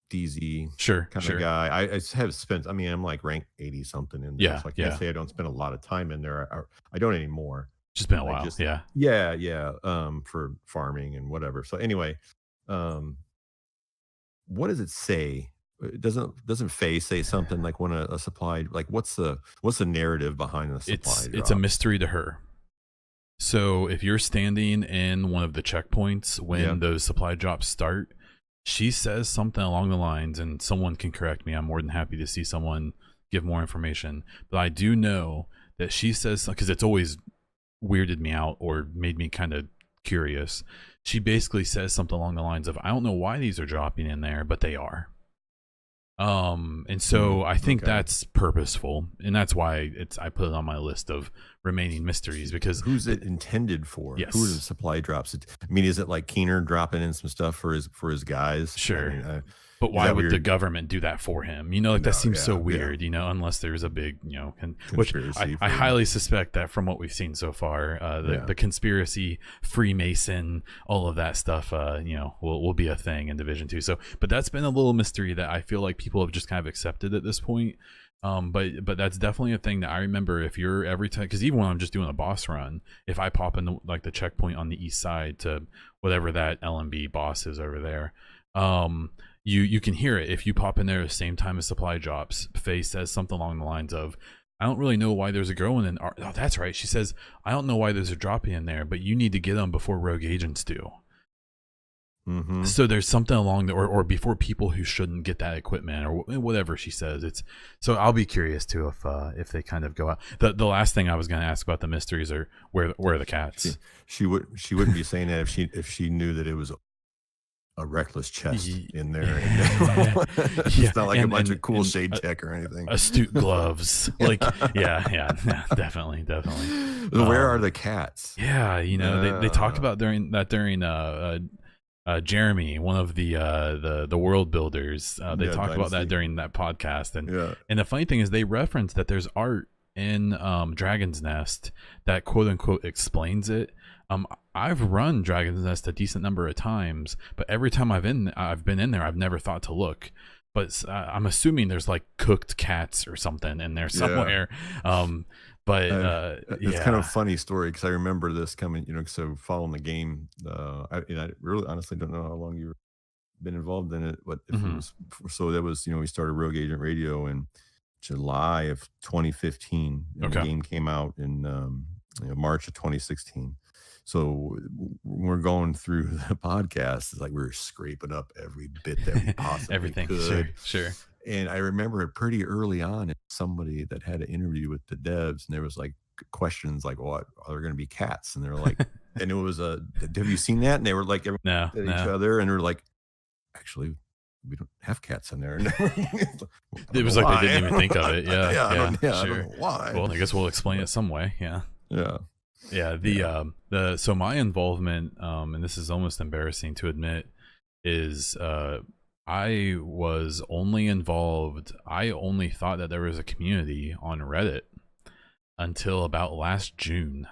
DZ kind of guy. I have spent, I mean, I'm like rank 80 something in there. Yeah. So I can't say I don't spend a lot of time in there. I don't anymore. Just been a while. Yeah. For farming and whatever. So anyway, what does it say? Doesn't Faye say something like when a supply, like what's the narrative behind the supply? It's a mystery to her. So if you're standing in one of the checkpoints when those supply drops start, she says something along the lines, and someone can correct me. I'm more than happy to see someone give more information. But I do know that she says, because it's always weirded me out or made me kind of curious. She basically says something along the lines of, I don't know why these are dropping in there, but they are. And so I think that's purposeful, and that's why I put it on my list of remaining mysteries, because who's it intended for? Yes. Who are the supply drops? I mean, is it like Keener dropping in some stuff for his guys? Sure. I mean, but why would the government do that for him? You know, like that seems so weird, you know, unless there's a big, you know, which I highly suspect that from what we've seen so far, the conspiracy, Freemason, all of that stuff, you know, will be a thing in Division 2. So, but that's been a little mystery that I feel like people have just kind of accepted at this point. But that's definitely a thing that I remember. If you're every time, because even when I'm just doing a boss run, if I pop in like the checkpoint on the east side to whatever that LMB boss is over there, you can hear it if you pop in there at the same time as supply drops. Faye says something along the lines of, I don't really know why there's a girl in. Oh, that's right. She says, I don't know why there's a dropping in there, but you need to get them before rogue agents do. Mm-hmm. So there's something along the, or before people who shouldn't get that equipment, or whatever she says. It's so I'll be curious too if they kind of go out. The last thing I was going to ask about the mysteries are where are the cats? She wouldn't be saying that if she knew that it was a reckless chest in there. It's not like a bunch of cool shade check or anything. Astute gloves, like yeah, definitely. Where are the cats? Yeah, you know they talk about during Jeremy, one of the world builders, they talk about that during that podcast, and the funny thing is they reference that there's art in Dragon's Nest that quote unquote explains it. I've run Dragon's Nest a decent number of times, but every time I've been in there, I've never thought to look. But I'm assuming there's like cooked cats or something in there somewhere. But it's kind of a funny story because I remember this coming, you know, so following the game, I really honestly don't know how long you've been involved in it, but if it was, so that was, you know, we started Rogue Agent Radio in July of 2015, and the game came out in March of 2016. So we're going through the podcast. It's like we're scraping up every bit that we possibly could. Sure. And I remember it pretty early on, somebody that had an interview with the devs, and there was like questions like, "What are there going to be cats?" And they're like, and it was have you seen that? And they were like, at each other, and we're like, actually, we don't have cats in there. It was like they didn't even think of it. I don't know why. Well, I guess we'll explain it some way. Yeah. So my involvement, and this is almost embarrassing to admit, is I was only involved. I only thought that there was a community on Reddit until about last June,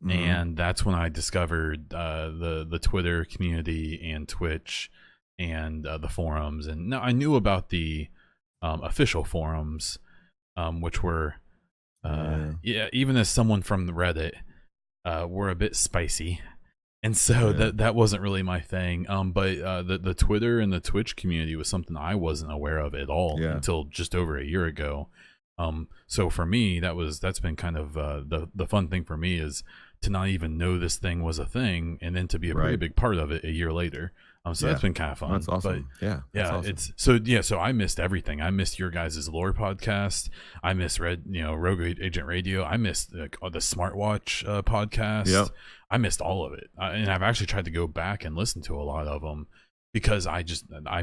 and that's when I discovered the Twitter community and Twitch and the forums. And now I knew about the official forums, which were even as someone from the Reddit, were a bit spicy. And so that wasn't really my thing. But the Twitter and the Twitch community was something I wasn't aware of at all until just over a year ago. So for me, that's been kind of the fun thing for me, is to not even know this thing was a thing, and then to be a pretty big part of it a year later. So that's been kind of fun. That's awesome. But awesome. So I missed everything. I missed your guys' lore podcast. I missed Rogue Agent Radio. I missed the Smartwatch podcast. Yep. I missed all of it, and I've actually tried to go back and listen to a lot of them because I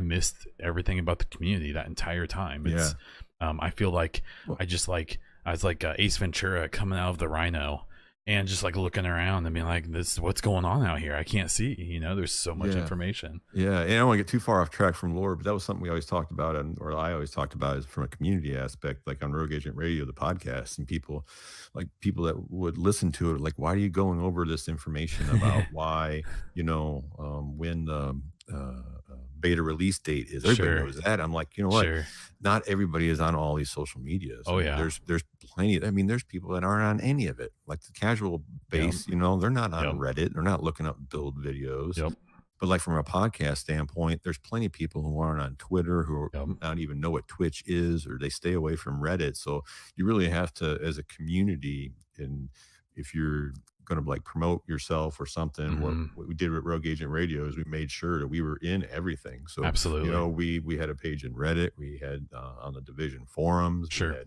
missed everything about the community that entire time. It's I feel like I was like Ace Ventura coming out of the Rhino. And just like looking around and being like, what's going on out here? I can't see, there's so much information. Yeah. And I don't want to get too far off track from lore, but that was something we always talked about, or I always talked about, is from a community aspect, like on Rogue Agent Radio, the podcast, and people that would listen to it, like, why are you going over this information about why, when the beta release date is? Everybody knows that. I'm like, you know what? Not everybody is on all these social medias. Oh yeah. There's plenty. I mean, there's people that aren't on any of it. Like the casual base, they're not on Reddit. They're not looking up build videos. But like from a podcast standpoint, there's plenty of people who aren't on Twitter, who don't even know what Twitch is, or they stay away from Reddit. So you really have to, as a community, and if you're going to like promote yourself or something, what we did with Rogue Agent Radio is we made sure that we were in everything. So absolutely, we had a page in Reddit, we had on the Division forums, we had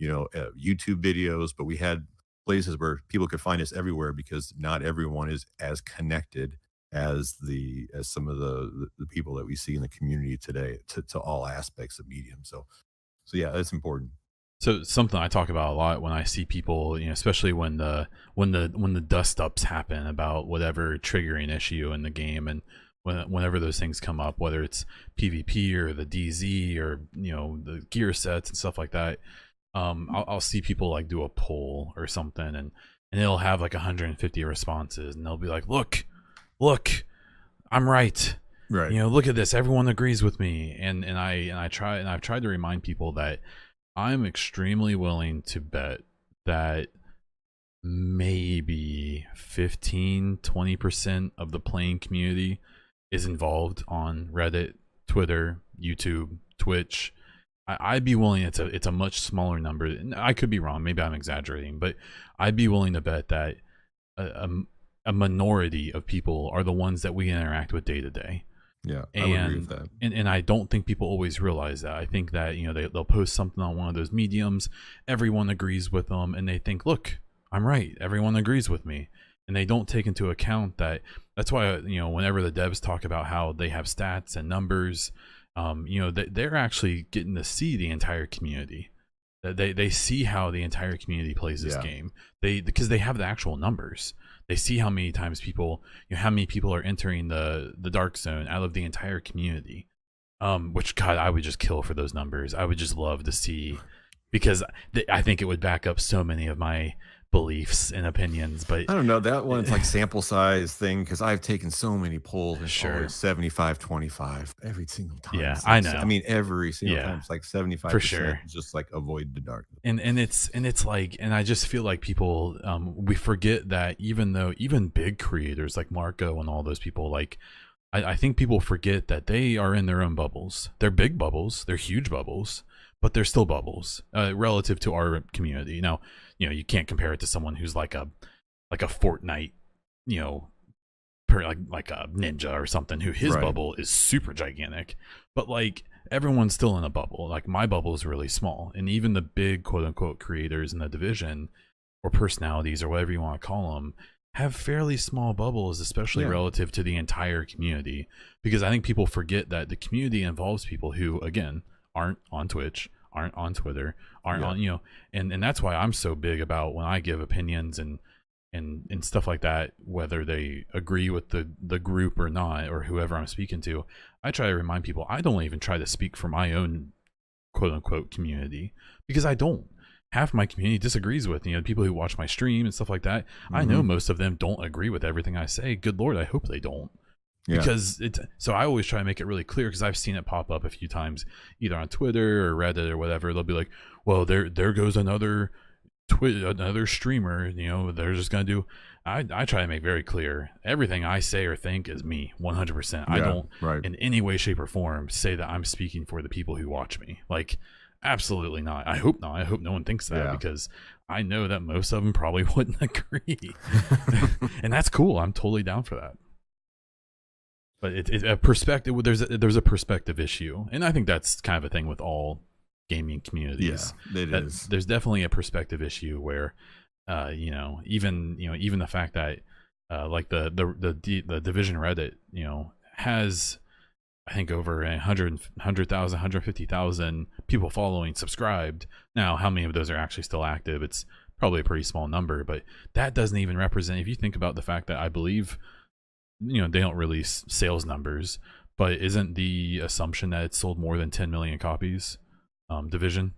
YouTube videos, but we had places where people could find us everywhere because not everyone is as connected as some of the people that we see in the community today to all aspects of medium. So yeah, that's important. So something I talk about a lot when I see people, especially when the dust ups happen about whatever triggering issue in the game, and whenever those things come up, whether it's PvP or the DZ or the gear sets and stuff like that, I'll see people like do a poll or something, and it'll have like 150 responses, and they'll be like, look, I'm right. Right. Look at this. Everyone agrees with me, and I've tried to remind people that I'm extremely willing to bet that maybe 15-20% of the playing community is involved on Reddit, Twitter, YouTube, Twitch. I'd be willing, it's a much smaller number. I could be wrong, maybe I'm exaggerating, but I'd be willing to bet that a minority of people are the ones that we interact with day to day. Yeah, I would agree with that. And I don't think people always realize that. I think that they'll post something on one of those mediums, everyone agrees with them, and they think, look, I'm right, everyone agrees with me, and they don't take into account that. That's why whenever the devs talk about how they have stats and numbers, they're actually getting to see the entire community. They see how the entire community plays this game. Because they have the actual numbers. They see how many times how many people are entering the dark zone out of the entire community. Which, God, I would just kill for those numbers. I would just love to see, because I think it would back up so many of my beliefs and opinions. But I don't know, that one's like sample size thing, because I've taken so many polls and sure, 75-25 every single time. Yeah, I know. I mean, every single time it's like 75% for sure. Just like avoid the darkness. And it's like, and I just feel like people we forget that even big creators like Marco and all those people, like I think people forget that they are in their own bubbles. They're big bubbles, they're huge bubbles, but they're still bubbles relative to our community. Now, you can't compare it to someone who's like a Fortnite, like a ninja or something, who his bubble is super gigantic. But like, everyone's still in a bubble. Like, my bubble is really small, and even the big quote unquote creators in the division, or personalities, or whatever you want to call them, have fairly small bubbles, especially relative to the entire community. Because I think people forget that the community involves people who, again, aren't on Twitch, aren't on Twitter, aren't on, and that's why I'm so big about when I give opinions and stuff like that, whether they agree with the group or not, or whoever I'm speaking to. I try to remind people I don't even try to speak for my own quote unquote community, because I don't. Half my community disagrees with people who watch my stream and stuff like that. I know most of them don't agree with everything I say. Good Lord, I hope they don't. Because so I always try to make it really clear, because I've seen it pop up a few times either on Twitter or Reddit or whatever. They'll be like, well, there goes another streamer, they're just gonna do. I try to make very clear, everything I say or think is me 100%. I don't in any way, shape, or form say that I'm speaking for the people who watch me. Like, absolutely not. I hope not. I hope no one thinks that, because I know that most of them probably wouldn't agree. And that's cool. I'm totally down for that. But it's a perspective. There's a perspective issue, and I think that's kind of a thing with all gaming communities. Yeah, it is. There's definitely a perspective issue where, even the fact that, like the division Reddit, has, I think, over 100,000, 150,000 people following, subscribed. Now, how many of those are actually still active? It's probably a pretty small number, but that doesn't even represent, if you think about the fact that I believe, they don't release sales numbers, but isn't the assumption that it sold more than 10 million copies, division?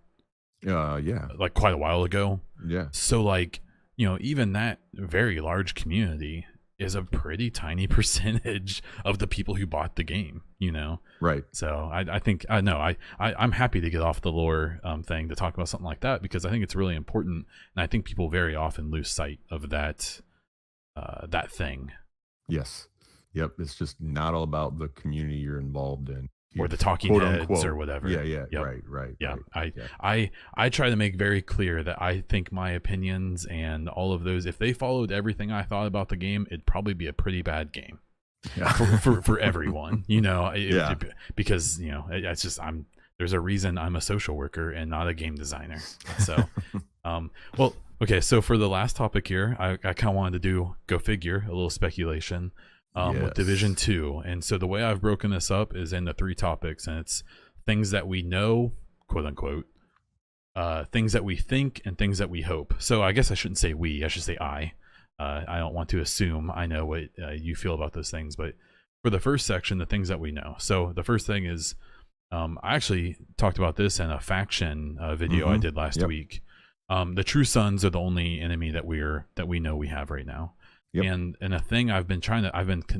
Like quite a while ago. Yeah. So like, even that very large community is a pretty tiny percentage of the people who bought the game, Right. So I think I'm happy to get off the lore thing to talk about something like that, because I think it's really important, and I think people very often lose sight of that thing. Yes. Yep. It's just not all about the community you're involved in, or the talking heads unquote, or whatever. Yeah. Yep. Right. Yeah. Right. I try to make very clear that I think my opinions and all of those, if they followed everything I thought about the game, it'd probably be a pretty bad game. Yeah. for everyone, because it's just there's a reason I'm a social worker and not a game designer. So, well, okay. So for the last topic here, I kind of wanted to go figure, a little speculation, with Division 2. And so the way I've broken this up is into 3 topics, and it's things that we know, quote unquote, things that we think, and things that we hope. So I guess I shouldn't say we, I should say I. I don't want to assume I know what you feel about those things, but for the first section, the things that we know. So the first thing is, I actually talked about this in a faction video I did last week. The True Sons are the only enemy that we know we have right now. And a thing I've been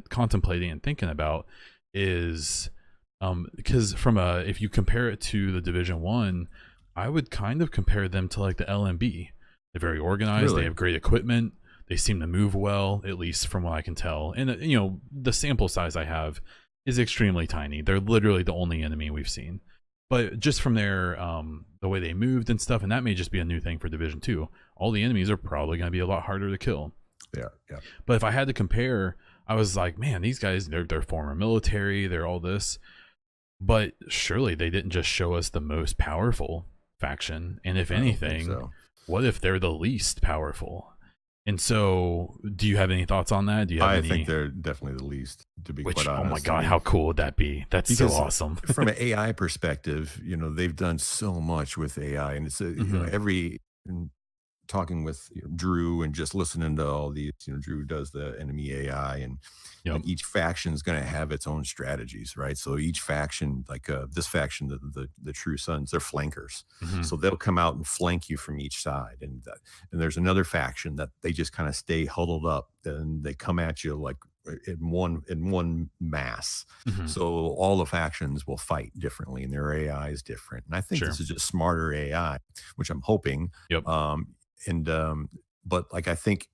contemplating and thinking about is, because if you compare it to the Division 1, I would kind of compare them to like the LMB. They're very organized. Really? They have great equipment. They seem to move well, at least from what I can tell. And the sample size I have is extremely tiny. They're literally the only enemy we've seen. But just from their the way they moved and stuff, and that may just be a new thing for Division 2, all the enemies are probably going to be a lot harder to kill. Yeah. But if I had to compare, I was like, man, these guys, they're former military, they're all this. But surely they didn't just show us the most powerful faction. And if anything, what if they're the least powerful? And so, do you have any thoughts on that? Do you have think they're definitely the least, to be quite honest. Oh my God, how cool would that be? That's so awesome. From an AI perspective, they've done so much with AI, and it's talking with Drew and just listening to all these, Drew does the enemy AI, and each faction is going to have its own strategies, right? So each faction, like this faction, the True Sons, they're flankers. So they'll come out and flank you from each side. And there's another faction that they just kind of stay huddled up, and they come at you like in one mass. So all the factions will fight differently, and their AI is different. And I think this is just smarter AI, which I'm hoping. But like, I think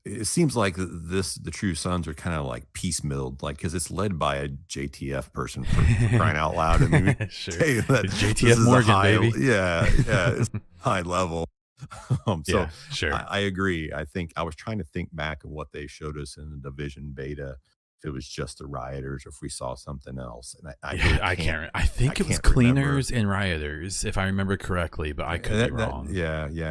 it seems like the True Sons are kind of like piecemealed, like, because it's led by a JTF person, for crying out loud. I mean, JTF Morgan, baby. It's high level. I agree. I think I was trying to think back of what they showed us in the Division beta, if it was just the rioters or if we saw something else. And I can't. I think it was cleaners and rioters, if I remember correctly, but I could be wrong.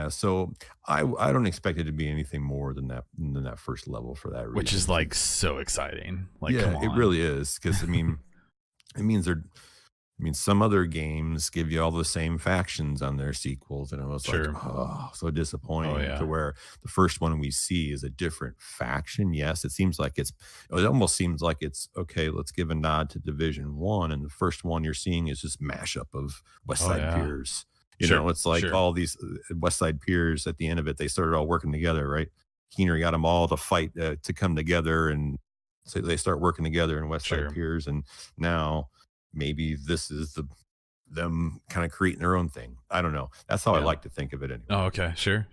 So I don't expect it to be anything more than that first level for that reason. Which is like so exciting. Like, come on. It really is, because it means some other games give you all the same factions on their sequels, and it was like, so disappointing. To where the first one we see is a different faction. Yes, it almost seems like it's okay. Let's give a nod to Division 1, and the first one you're seeing is just mashup of West Side Peers. It's like all these West Side Peers. At the end of it, they started all working together, right? Keener got them all to fight to come together, and so they start working together in West Side Peers, and now maybe this is them kind of creating their own thing. I don't know. That's how I like to think of it anyway. Oh, okay. Sure.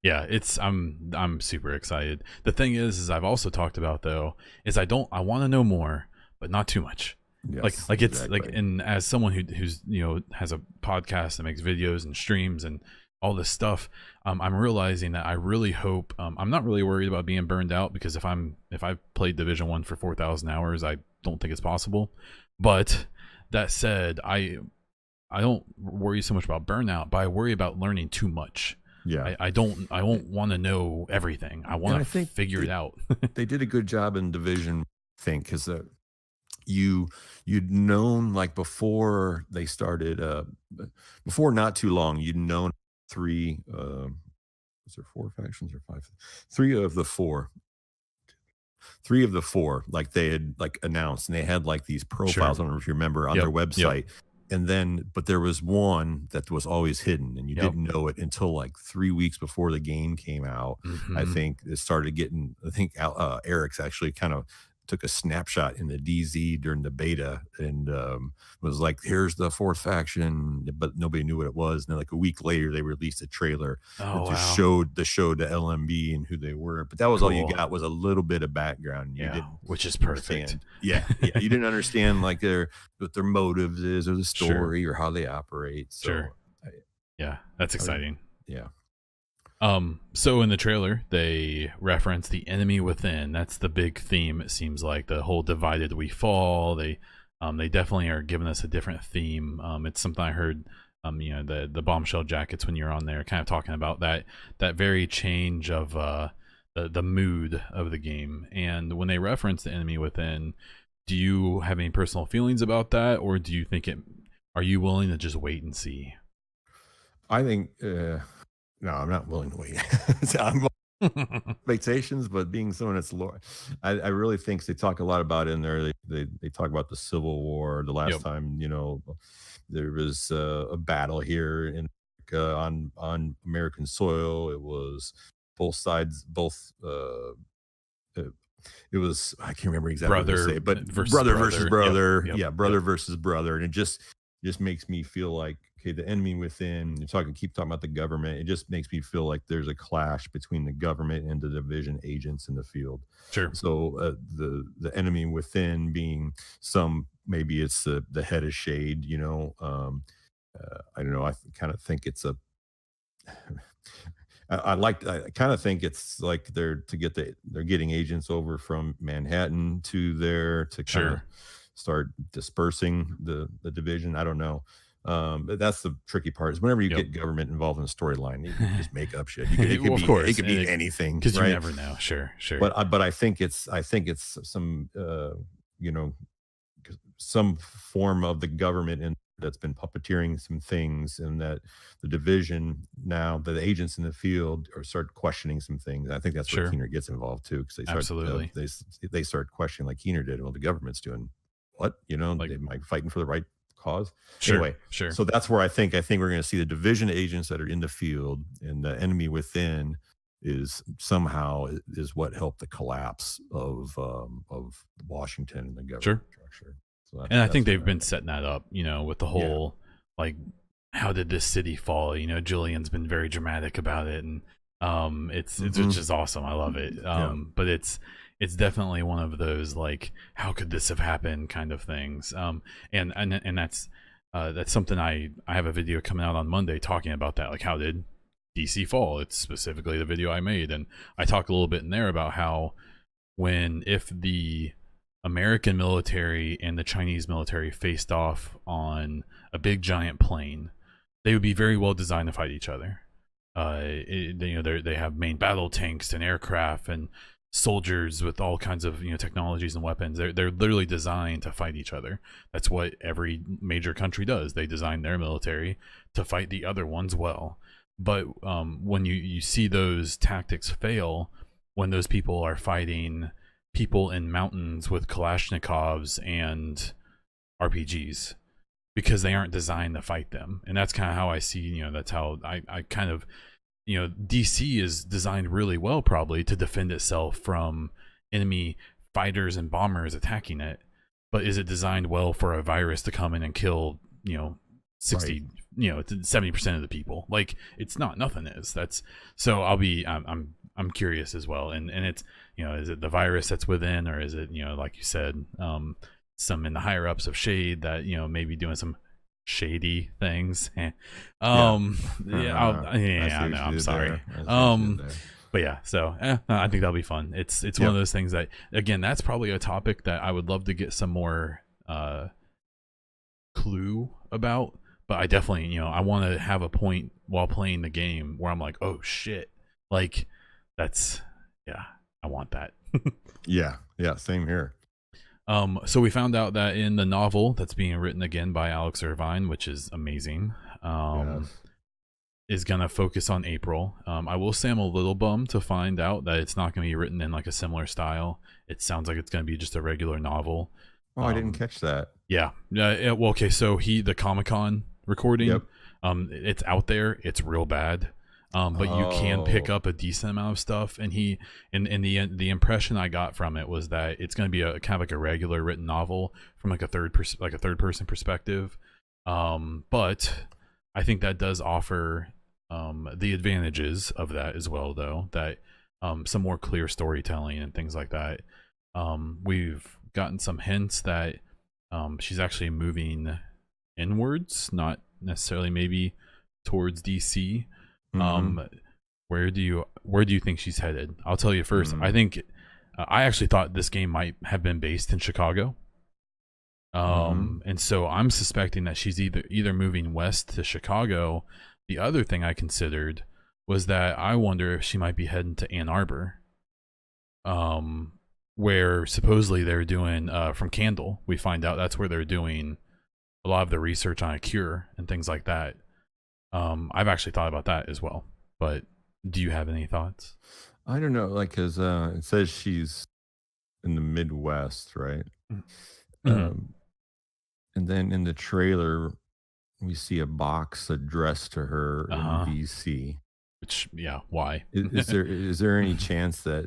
Yeah, I'm super excited. The thing is I've also talked about, though, is I want to know more, but not too much. Yes, like it's exactly. Like, and as someone who's has a podcast and makes videos and streams and all this stuff, I'm realizing that I really hope, I'm not really worried about being burned out, because if I've played Division 1 for 4,000 hours, I don't think it's possible. But that said, I don't worry so much about burnout, but I worry about learning too much. I won't want to know everything. I want to figure it out. They did a good job in Division, I think, because you'd known, like, before they started, before not too long, you'd known 3, was there 4 factions or 5? 3 of the 4. 3 of the 4, like, they had like announced, and they had like these profiles. I don't know if you remember, on their website. And then, but there was one that was always hidden, and you didn't know it until like 3 weeks before the game came out. I think it started getting, Eric's actually kind of took a snapshot in the DZ during the beta, and was like, here's the 4th faction, but nobody knew what it was. And then like a week later, they released a trailer that just showed the LMB and who they were. But that was all you got, was a little bit of background. You didn't, which is perfect. You didn't understand like what their motives is, or the story, or how they operate. So, that's exciting. Yeah. So in the trailer, they reference the enemy within. That's the big theme. It seems like the whole divided we fall. They They definitely are giving us a different theme. It's something I heard, the bombshell jackets when you're on there, kind of talking about that very change of the mood of the game. And when they reference the enemy within, do you have any personal feelings about that, or do you think it? Are you willing to just wait and see? I think no, I'm not willing to wait. I'm expectations, but being someone that's I really think they talk a lot about it in there. They talk about the Civil War. The last Yep. time, there was a battle here in America on American soil. It was both sides, both. Uh, it was, I can't remember exactly what to Brother say, but versus brother versus brother. Yep. Yeah, brother versus brother, and it just makes me feel like, okay, the enemy within. Keep talking about the government. It just makes me feel like there's a clash between the government and the division agents in the field. Sure. So the enemy within being maybe it's the head of shade. I don't know. I kind of think it's a. I kind of think it's like they're getting agents over from Manhattan to there to kind of start dispersing the division. I don't know. But that's the tricky part, is whenever you get government involved in a storyline, you can just make up shit. It could be anything, because right? you never know. Sure. But I think it's some some form of the government that's been puppeteering some things, and that the division, now the agents in the field start questioning some things. I think that's where Keener gets involved too, because they start questioning, like Keener did. Well, the government's doing what? Like, am I fighting for the right cause? Anyway, so that's where I think we're going to see the division agents that are in the field, and the enemy within is what helped the collapse of Washington and the government structure. So and I think they've been setting that up, with the whole like, how did this city fall? Julian's been very dramatic about it, and it's just awesome. I love it. But it's definitely one of those, like, how could this have happened kind of things. And that's something I have a video coming out on Monday talking about that. Like, how did DC fall? It's specifically the video I made, and I talk a little bit in there about how if the American military and the Chinese military faced off on a big giant plane, they would be very well designed to fight each other. They have main battle tanks and aircraft and soldiers with all kinds of technologies and weapons. They're literally designed to fight each other. That's what every major country does. They design their military to fight the other ones well. But when you see those tactics fail, when those people are fighting people in mountains with Kalashnikovs and RPGs, because they aren't designed to fight them. And that's kind of how I see, that's how I kind of, DC is designed really well probably to defend itself from enemy fighters and bombers attacking it. But is it designed well for a virus to come in and kill, 60, 70% of the people? Like, it's not. Nothing is. So I'm curious as well. And it's, is it the virus that's within, or is it, like you said, some in the higher ups of Shade that, maybe doing some shady things. I'm sorry. But yeah, so I think that'll be fun. It's one of those things that, again, that's probably a topic that I would love to get some more clue about. But I definitely, I want to have a point while playing the game where I'm like, oh shit, like I want that. yeah, same here. So we found out that in the novel that's being written again by Alex Irvine, which is amazing, is gonna focus on April. I will say I'm a little bummed to find out that it's not gonna be written in like a similar style. It sounds like it's gonna be just a regular novel. Oh, I didn't catch that. Yeah. Well, okay. So the Comic-Con recording, it's out there. It's real bad. But you can pick up a decent amount of stuff, and the impression I got from it was that it's going to be a kind of like a regular written novel from like a third person perspective. But I think that does offer the advantages of that as well, though, that some more clear storytelling and things like that. We've gotten some hints that she's actually moving inwards, not necessarily maybe towards DC. Where do you think she's headed? I'll tell you first. I think I actually thought this game might have been based in Chicago. Mm-hmm. And so I'm suspecting that she's either moving west to Chicago. The other thing I considered was that I wonder if she might be heading to Ann Arbor, um, where supposedly they're doing from Candle. We find out that's where they're doing a lot of the research on a cure and things like that. I've actually thought about that as well. But do you have any thoughts? I don't know, like, cause it says she's in the Midwest, right? Mm-hmm. Um, and then in the trailer, we see a box addressed to her Uh in huh. BC. Which, yeah, why? Is there any chance that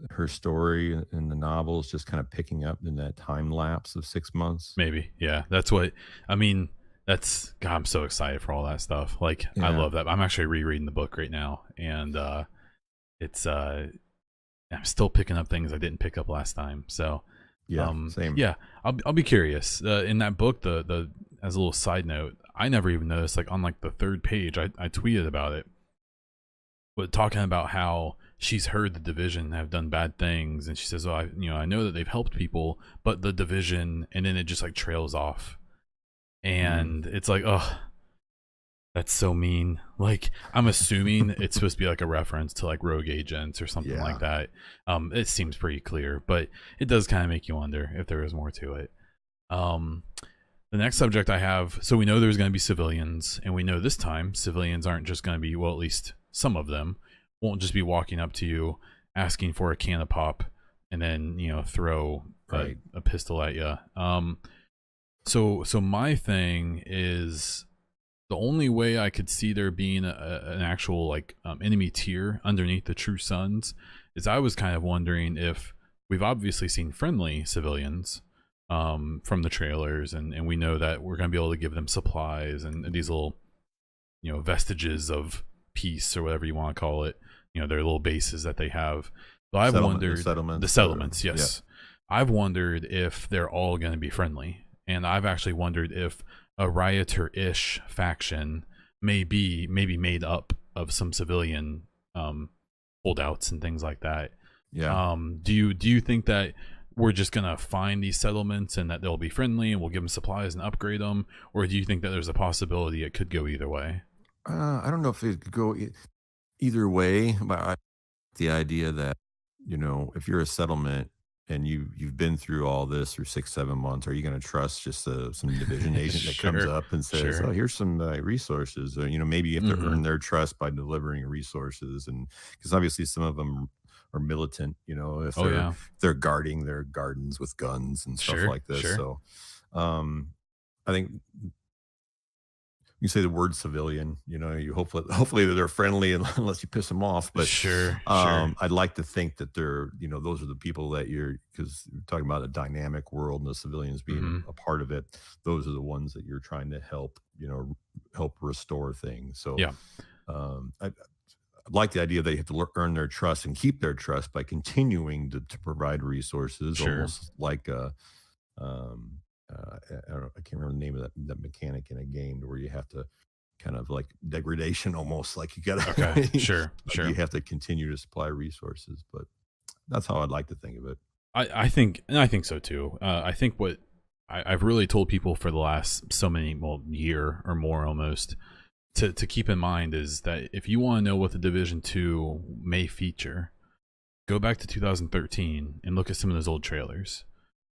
her story in the novel is just kind of picking up in that time lapse of 6 months? Maybe, yeah. That's what I mean. That's God. I'm so excited for all that stuff. Like, I Yeah, love that. I'm actually rereading the book right now, and it's I'm still picking up things I didn't pick up last time. So, yeah, same. yeah, I'll be curious. In that book, the as a little side note, I never even noticed. Like on like the third page, I tweeted about it, but talking about how she's heard the division have done bad things, and she says, "Oh, I know that they've helped people, but the division," and then it just like trails off, Mm, and it's like, oh, that's so mean. Like, I'm assuming it's supposed to be like a reference to like rogue agents or something like yeah, that. It seems pretty clear, but it does kind of make you wonder if there is more to it. Um, the next subject I have, so we know there's going to be civilians, and we know this time civilians aren't just going to be, well, at least some of them won't just be walking up to you asking for a can of pop and then throw right. a pistol at you. So my thing is the only way I could see there being an actual like enemy tier underneath the True Sons is I was kind of wondering if we've obviously seen friendly civilians from the trailers, and we know that we're going to be able to give them supplies and these little vestiges of peace or whatever you want to call it. Their little bases that they have. But I've The wondered the settlements, settlements, yeah, yes. I've wondered if they're all going to be friendly, and I've actually wondered if a rioter-ish faction may be maybe made up of some civilian holdouts and things like that. yeah. Do you think that we're just gonna find these settlements and that they'll be friendly and we'll give them supplies and upgrade them, or do you think that there's a possibility it could go either way? I don't know if it could go either way, but the idea that, if you're a settlement and you've been through all this for 6 7 months, are you going to trust just some division agent that comes Sure, up and says, sure. "Oh, here's some resources," or maybe you have to Mm-hmm. earn their trust by delivering resources, and because obviously some of them are militant, if Oh they're yeah, guarding their gardens with guns and stuff sure, like this. sure, So, um, I think you say the word civilian, you hopefully they're friendly unless you piss them off. But sure, sure. I'd like to think that they're, those are the people that because you're talking about a dynamic world and the civilians being Mm-hmm. a part of it. Those are the ones that you're trying to help, help restore things. So Yeah, I like the idea they have to earn their trust and keep their trust by continuing to provide resources, sure. almost like um, I don't know, I can't remember the name of that mechanic in a game where you have to kind of like degradation, almost like you gotta Okay, sure, like you sure. have to continue to supply resources. But that's how I'd like to think of it. I think so too. I think what I've really told people for the last so many, well, year or more almost, to keep in mind is that if you want to know what the Division 2 may feature, go back to 2013 and look at some of those old trailers.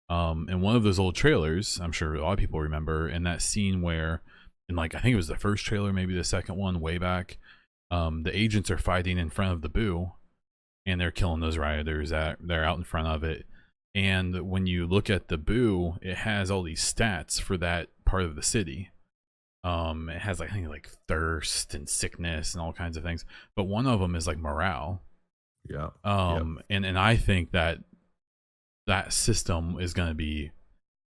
And one of those old trailers, I'm sure a lot of people remember, in that scene where, in like I think it was the first trailer, maybe the second one, way back, the agents are fighting in front of the Boo, and they're killing those rioters that they're out in front of it. And when you look at the Boo, it has all these stats for that part of the city. It has like I think like thirst and sickness and all kinds of things, but one of them is like morale. Yeah. Yep. And I think that that system is going to be,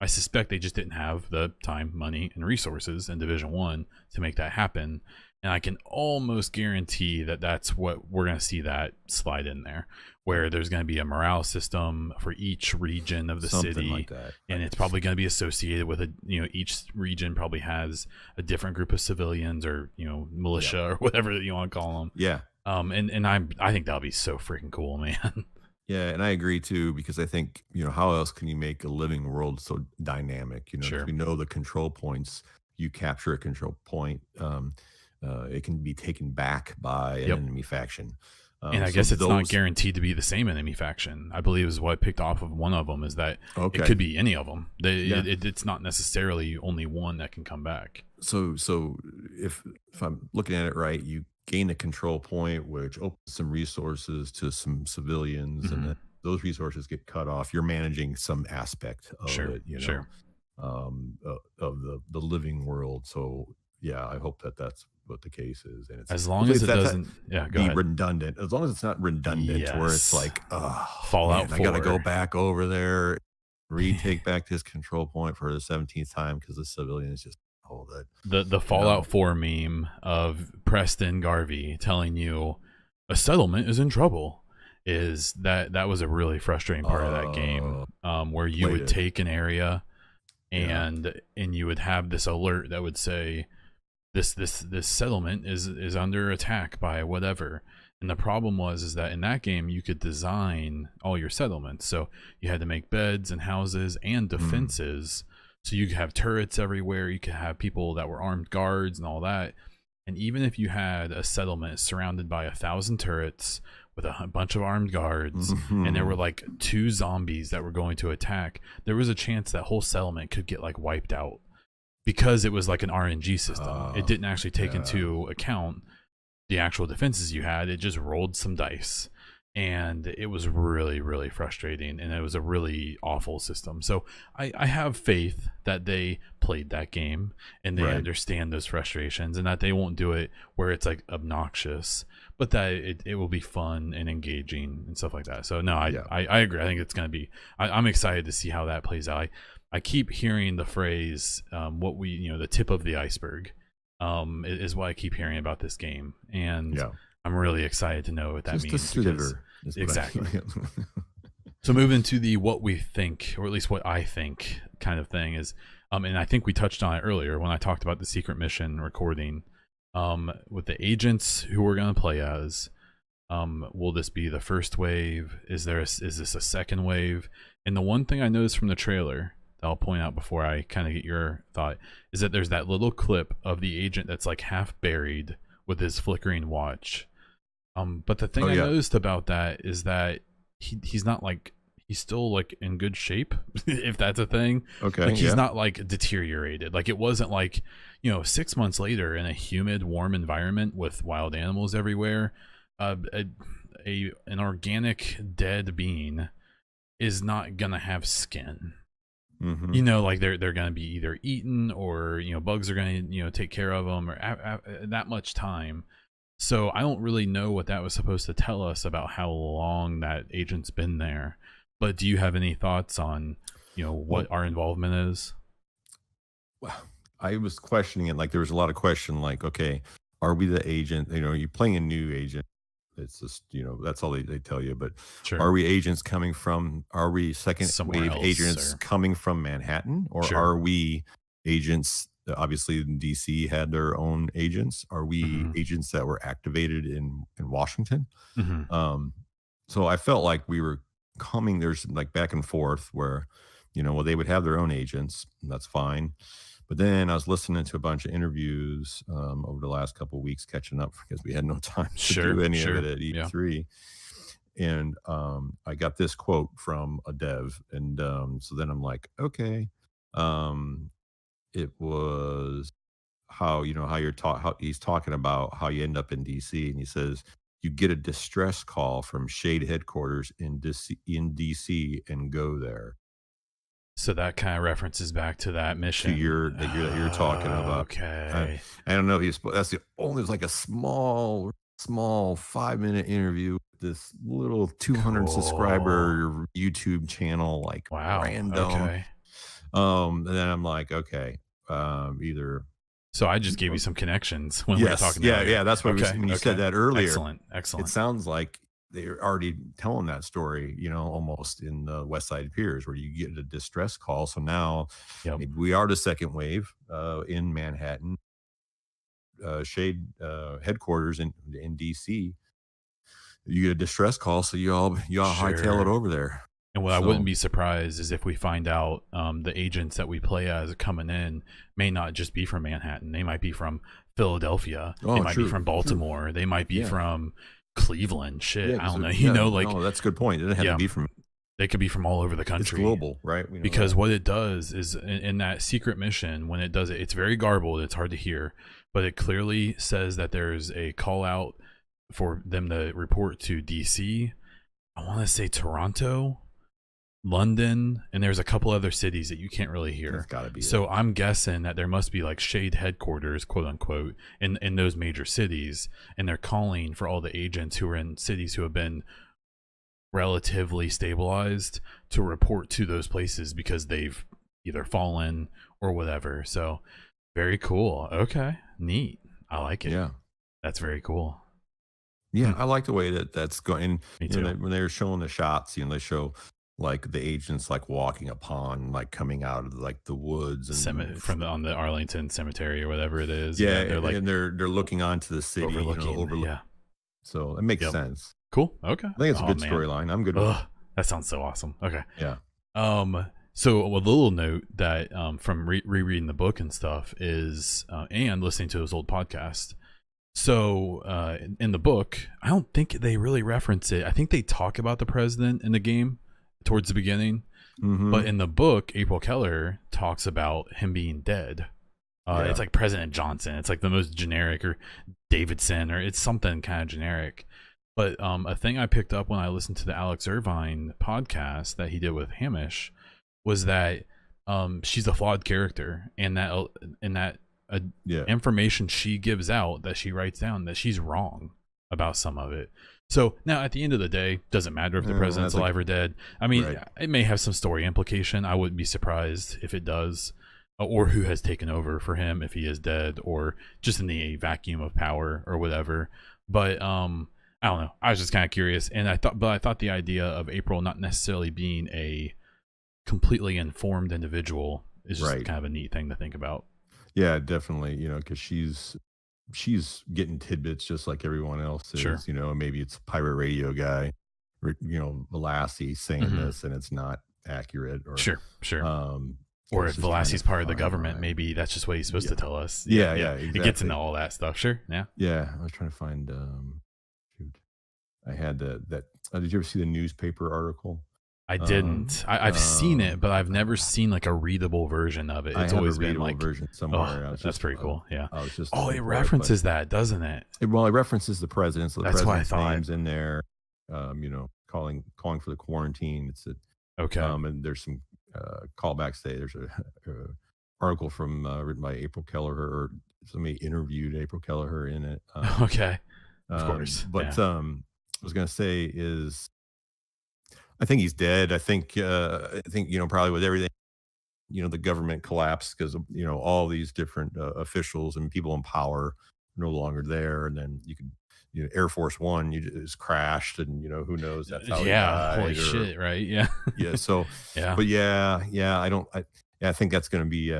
I suspect they just didn't have the time, money, and resources in Division 1 to make that happen. And I can almost guarantee that that's what we're going to see that slide in there, where there's going to be a morale system for each region of the Something like city. that. And it's probably going to be associated with each region probably has a different group of civilians or, militia Yeah. or whatever you want to call them. Yeah. And I think that'll be so freaking cool, man. Yeah, and I agree too because I think, how else can you make a living world so dynamic, because Sure. we know the control points, you capture a control point, it can be taken back by an Yep. enemy faction. And I So guess it's not those guaranteed to be the same enemy faction. I believe is what I picked off of one of them is that it okay. could be any of them. Yeah. It's not necessarily only one that can come back. So if I'm looking at it right, you gain a control point which opens some resources to some civilians, and then Hmm. those resources get cut off. You're managing some aspect of Sure, it, sure. of the living world. So yeah, I hope that that's what the case is, and it's As long hopefully as it's it that doesn't, yeah, go be ahead. redundant. As long as it's not redundant, where it's Yes. like, oh Fallout man, I got to go 4. back over there, retake back this control point for the 17th time because the civilians just hold it. The You Fallout know, 4 meme of Preston Garvey telling you a settlement is in trouble is that was a really frustrating part of that game, where you played would it. take an area Yeah. and you would have this alert that would say this settlement is under attack by whatever. And the problem was is that in that game you could design all your settlements, so you had to make beds and houses and Mm. defenses, so you could have turrets everywhere, you could have people that were armed guards and all that. And even if you had a settlement surrounded by 1,000 turrets with a bunch of armed guards, and there were Mhm. like two zombies that were going to attack, there was a chance that whole settlement could get like wiped out because it was like an RNG system. It didn't actually take Yeah. into account the actual defenses you had. It just rolled some dice. And it was really, really frustrating. And it was a really awful system. So I have faith that they played that game and they Right. understand those frustrations and that they won't do it where it's like obnoxious, but that it will be fun and engaging and stuff like that. So no, Yeah. I agree. I think it's going to be, I'm excited to see how that plays out. I keep hearing the phrase, what we, the tip of the iceberg, is what I keep hearing about this game, and Yeah. I'm really excited to know what that Just a means because sliver is what exactly. I So moving to the what we think, or at least what I think, kind of thing is, and I think we touched on it earlier when I talked about the secret mission recording, with the agents who we're gonna play as. Will this be the first wave? Is this a second wave? And the one thing I noticed from the trailer that I'll point out before I kind of get your thought is that there's that little clip of the agent that's like half buried with his flickering watch. But the thing Oh I yeah. noticed about that is that he's not like, he's still like in good shape, if that's a thing. Okay. Like he's Yeah. not like deteriorated. Like it wasn't like, 6 months later in a humid, warm environment with wild animals everywhere, an organic dead being is not gonna have skin. Hmm. Like they're gonna be either eaten or bugs are gonna take care of them or that much time. So I don't really know what that was supposed to tell us about how long that agent's been there. But do you have any thoughts on what Well, our involvement is? well, I was questioning it. Like there was a lot of question. Like, okay, are we the agent? You're playing a new agent. It's just, that's all they tell you. But Sure. are we agents coming from? Are we second Somewhere wave else agents or coming from Manhattan, or sure. are we agents? Obviously, DC had their own agents. Are we Hmm. agents that were activated in Washington? Hmm. Um, so I felt like we were coming. There's like back and forth where, well, they would have their own agents. And that's fine. But then I was listening to a bunch of interviews over the last couple of weeks, catching up because we had no time to do Sure, any of it sure. at Yeah. E3. And I got this quote from a dev, and so then I'm like, okay, um, it was how you're how he's talking about how you end up in DC, and he says you get a distress call from Shade headquarters in DC and go there So that kind of references back to that to mission. that you're talking about. I, Okay. I don't know. That's the only. It's like a small 5-minute interview with this little 200 Cool. subscriber YouTube channel, like Wow. random. Okay. And then I'm like, okay, either So I just gave you some connections when we were yes, talking yeah, earlier. yeah. That's what Okay. when you said Okay. that earlier. Excellent. It Excellent. sounds like they're already telling that story, almost in the West Side Piers, where you get a distress call. So now Yep. maybe we are the second wave in Manhattan, Shade headquarters in DC you get a distress call, so you all hightail it over there. And what I So wouldn't be surprised is if we find out the agents that we play as coming in may not just be from Manhattan. They might be from Philadelphia. They might be from Baltimore. They might be from Cleveland. Shit, I don't know. You know, like, no, that's a good point. It doesn't have to be from. They could be from all over the country. It's global, right? Because what it does is in that secret mission, when it does it, it's very garbled. It's hard to hear, but it clearly says that there's a call out for them to report to DC. I want to say Toronto, London, and there's a couple other cities that you can't really hear. That's gotta be so I'm guessing that there must be like shade headquarters, quote unquote, in those major cities, and they're calling for all the agents who are in cities who have been relatively stabilized to report to those places because they've either fallen or whatever. So very cool. Okay, neat. I like it. Yeah, that's very cool. Yeah, I like the way that's going. Me too. When they're showing the shots, they show like the agents like walking upon, like coming out of like the woods and on the Arlington Cemetery or whatever it is. Yeah, they're like, and they're looking onto the city, overlooking. Yeah, so it makes sense. Cool. Okay. I think it's a good storyline. I'm good with it. That sounds so awesome. Okay. Yeah. So a little note that from rereading the book and stuff is and listening to his old podcast. So in the book, I don't think they really reference it. I think they talk about the president in the game towards the beginning, but in the book, April Keller talks about him being dead. It's like President Johnson. It's like the most generic, or Davidson, or it's something kind of generic. But a thing I picked up when I listened to the Alex Irvine podcast that he did with Hamish was that she's a flawed character, and that information she gives out, that she writes down, that she's wrong about some of it. So now at the end of the day, doesn't matter if the president's alive or dead. I mean, it may have some story implication. I wouldn't be surprised if it does, or who has taken over for him if he is dead, or just in the vacuum of power or whatever. But I don't know. I was just kind of curious, and I thought the idea of April not necessarily being a completely informed individual is just kind of a neat thing to think about. Yeah, definitely. Because she's getting tidbits just like everyone else is. Sure. Maybe it's pirate radio guy, Velassi saying this, and it's not accurate. Or sure. Or if Velassi's part of the government, maybe that's just what he's supposed to tell us. Yeah, exactly. It gets into all that stuff. Sure. Yeah. I was trying to find. I had that. Did you ever see the newspaper article? I didn't. I've seen it, but I've never seen like a readable version of it. It's always been like version somewhere. That's pretty cool. Yeah. I was just. It references that, doesn't it? It references the president. So the that's president's what I thought. Name's in there. Calling for the quarantine. It's okay. And there's some callbacks today. There's a article from written by April Kelleher, or somebody interviewed April Kelleher in it. Okay. Of course. But I was going to say is, I think he's dead. I think probably with everything, the government collapsed because all these different officials and people in power are no longer there, and then Air Force One is crashed, and who knows, that's how he died, holy shit, right? Yeah. So but I think that's going to be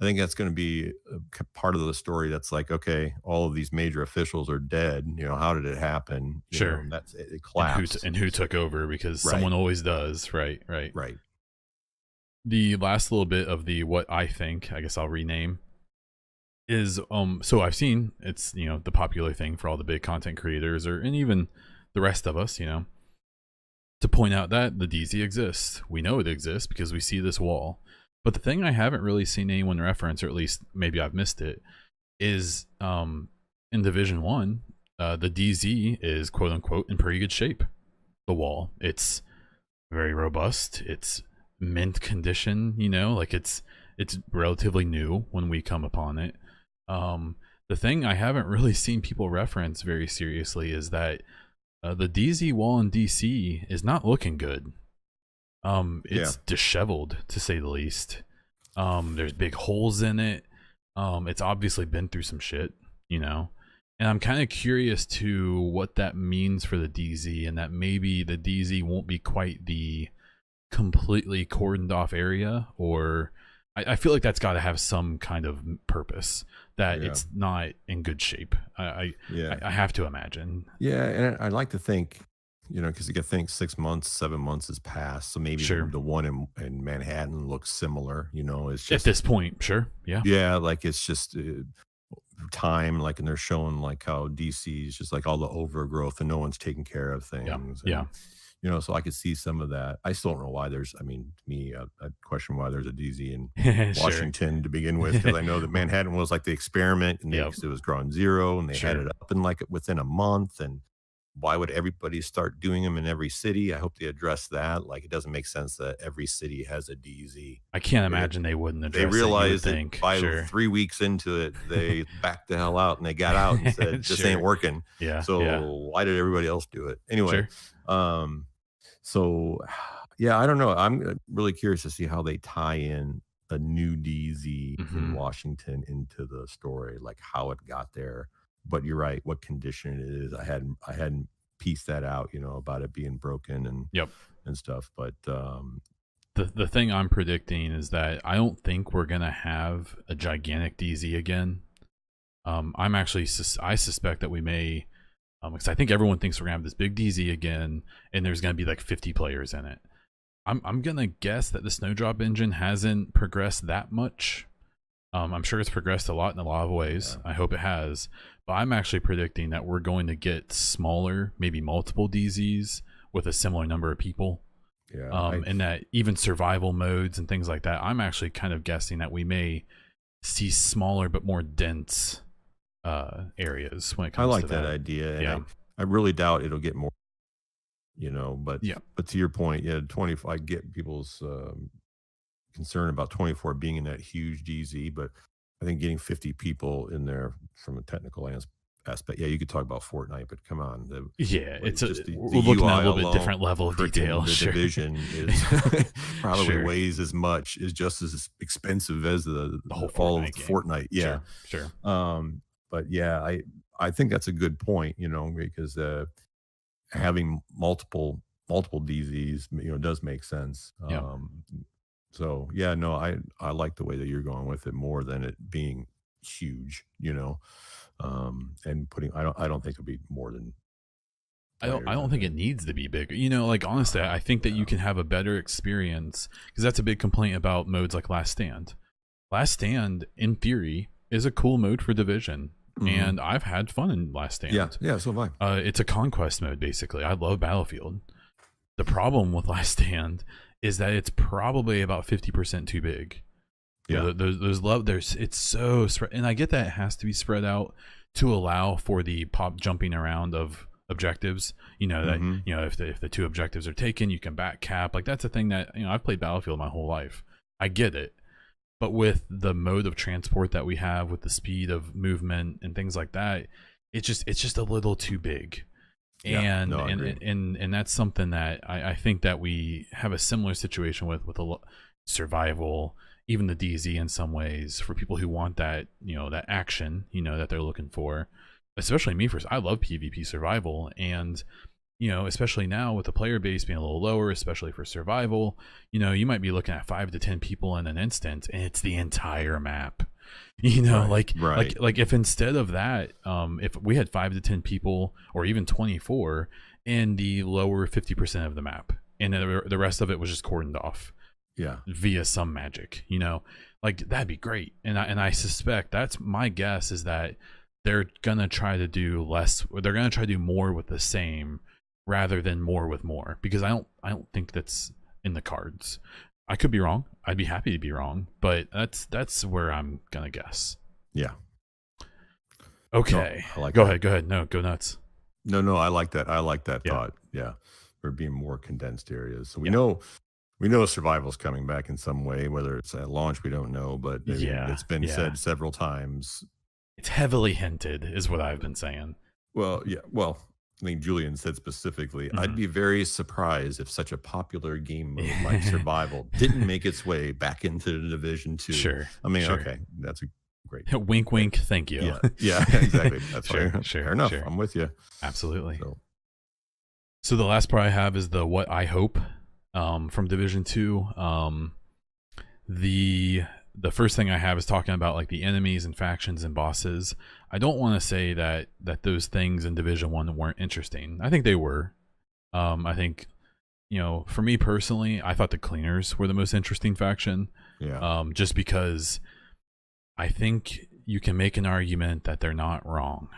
I think that's going to be a part of the story. That's like, okay, all of these major officials are dead. How did it happen? Sure. It collapsed. And who took over, because someone always does. Right. The last little bit of the what I think, I guess I'll rename, is so I've seen it's the popular thing for all the big content creators, and even the rest of us, to point out that the DZ exists. We know it exists because we see this wall. But the thing I haven't really seen anyone reference, or at least maybe I've missed it, is in Division 1, the DZ is quote unquote in pretty good shape. The wall, it's very robust. It's mint condition, like it's relatively new when we come upon it. The thing I haven't really seen people reference very seriously is that the DZ wall in DC is not looking good. It's disheveled, to say the least. There's big holes in it. It's obviously been through some shit, and I'm kind of curious to what that means for the DZ, and that maybe the DZ won't be quite the completely cordoned off area, or I feel like that's got to have some kind of purpose, that it's not in good shape. I have to imagine. Yeah, and I like to think, because you got to think 6 months, 7 months has passed, so maybe Sure. the one in Manhattan looks similar. It's At just this point, sure. Yeah. yeah, like it's just time, like, and they're showing like how DC is just like all the overgrowth and no one's taking care of Yeah. things, Yeah. and so I could see some of that. I still don't know why there's. I mean, to me, I question why there's a DZ in Sure. Washington to begin with, because I know that Manhattan was like the experiment, and Yep. it was ground zero, and they had Sure. it up in like within a month. And why would everybody start doing them in every city? I hope they address that. Like, it doesn't make sense that every city has a DZ. I can't imagine they wouldn't They address it, you would realized that think. by Sure. 3 weeks into it, they backed the hell out and they got out and said, "This ain't Sure. working." Yeah. So Yeah. why did everybody else do it anyway? Sure. So, yeah, I don't know. I'm really curious to see how they tie in a new DZ in Washington into the story, like how it got there. But you're right, what condition it is. I hadn't pieced that out, about it being broken and stuff. But the thing I'm predicting is that I don't think we're gonna have a gigantic DZ again. I'm actually I suspect that we may, because I think everyone thinks we're gonna have this big DZ again, and there's gonna be like 50 players in it. I'm gonna guess that the Snowdrop engine hasn't progressed that much. I'm sure it's progressed a lot in a lot of ways. I hope it has, but I'm actually predicting that we're going to get smaller, maybe multiple DZs with a similar number of people. Yeah, and that even survival modes and things like that. I'm actually kind of guessing that we may see smaller but more dense areas when it comes to that. I like that idea. And Yeah. I really doubt it'll get more, but Yeah. but to your point, yeah, 20, I get people's concern about 24 being in that huge DZ, but I think getting 50 people in there from a technical aspect, yeah, you could talk about Fortnite, but come on, It's just we're looking at a little bit alone, different level of detail. The Sure. division is probably Sure. weighs as much, is just as expensive as the whole all of Fortnite game. Fortnite. Yeah, Sure. but yeah, I think that's a good point, because having multiple DZs, does make sense. Yeah. So yeah, no, I like the way that you're going with it more than it being huge, and putting. I don't think it'll be more than. I don't think it needs to be bigger. Like honestly, I think that you can have a better experience, because that's a big complaint about modes like Last Stand. Last Stand, in theory, is a cool mode for Division, and I've had fun in Last Stand. Yeah, so have I. It's a conquest mode basically. I love Battlefield. The problem with Last Stand is that it's probably about 50% too big. Yeah, it's so spread, and I get that it has to be spread out to allow for the pop jumping around of objectives. That if the two objectives are taken, you can back cap. Like, that's a thing that I've played Battlefield my whole life. I get it, but with the mode of transport that we have, with the speed of movement and things like that, it's just a little too big. Yeah, And that's something that I think that we have a similar situation with a survival, even the DZ in some ways, for people who want that that action that they're looking for. Especially me, I love PvP survival, and especially now with the player base being a little lower, especially for survival, you might be looking at 5 to 10 people in an instant, and it's the entire map. Like if instead of that, if we had 5 to 10 people, or even 24 in the lower 50% of the map, and the rest of it was just cordoned off, via some magic, like, that'd be great. And I suspect, that's my guess, is that they're gonna try to do less. They're gonna try to do more with the same, rather than more with more, because I don't think that's in the cards. I could be wrong. I'd be happy to be wrong, but that's where I'm gonna guess. Yeah. Okay. No, go ahead. No, go nuts. No, I like that. Thought. Yeah, for being more condensed areas. So we know survival's coming back in some way. Whether it's at launch, we don't know, but it's been said several times. It's heavily hinted, is what I've been saying. Well, yeah. Well, I think Julian said specifically, I'd be very surprised if such a popular game mode like survival didn't make its way back into the Division 2. Sure. I mean, okay, that's a great. Wink, wink. Thank you. Yeah, exactly. That's sure. Fair enough. Sure. I'm with you. Absolutely. So the last part I have is the what I hope from Division 2. The the first thing I have is talking about like the enemies and factions and bosses. I don't want to say that those things in Division 1 weren't interesting. I think they were. I think, for me personally, I thought the Cleaners were the most interesting faction. Yeah. Just because I think you can make an argument that they're not wrong.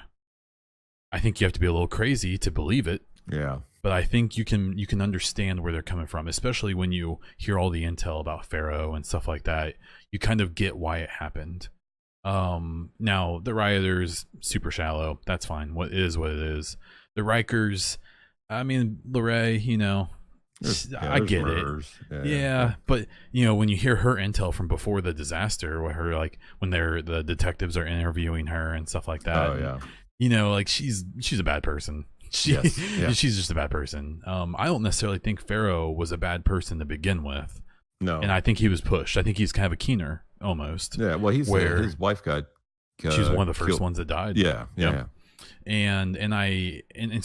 I think you have to be a little crazy to believe it. Yeah. But I think you can understand where they're coming from, especially when you hear all the intel about Pharaoh and stuff like that. You kind of get why it happened. Now the Rioters, super shallow. That's fine. What is what it is. The Rikers, I mean, Luray, I get murders. it. Yeah, but when you hear her intel from before the disaster, where her when the detectives are interviewing her and stuff like that. Oh yeah. Like she's a bad person. She's just a bad person. I don't necessarily think Pharaoh was a bad person to begin with. No. And I think he was pushed. I think he's kind of a keener almost. Yeah. Well, his wife got. She's one of the first killed. ones that died. Yeah. And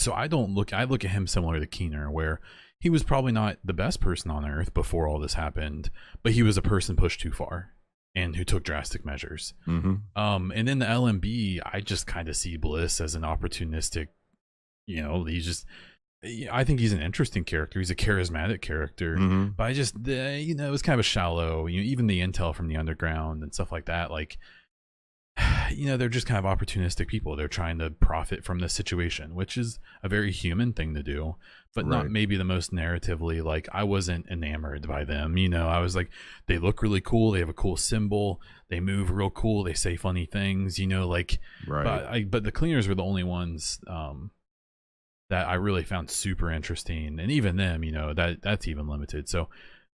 so I look at him similar to Keener, where he was probably not the best person on earth before all this happened, but he was a person pushed too far and who took drastic measures. Mm-hmm. And then the LMB, I just kind of see Bliss as an opportunistic, I think he's an interesting character. He's a charismatic character, mm-hmm. but I just, it was kind of a shallow, even the intel from the underground and stuff like that. Like, they're just kind of opportunistic people. They're trying to profit from this situation, which is a very human thing to do, but not maybe the most narratively. Like, I wasn't enamored by them. I was like, they look really cool. They have a cool symbol. They move real cool. They say funny things, but the Cleaners were the only ones, that I really found super interesting. And even them, that's even limited. So,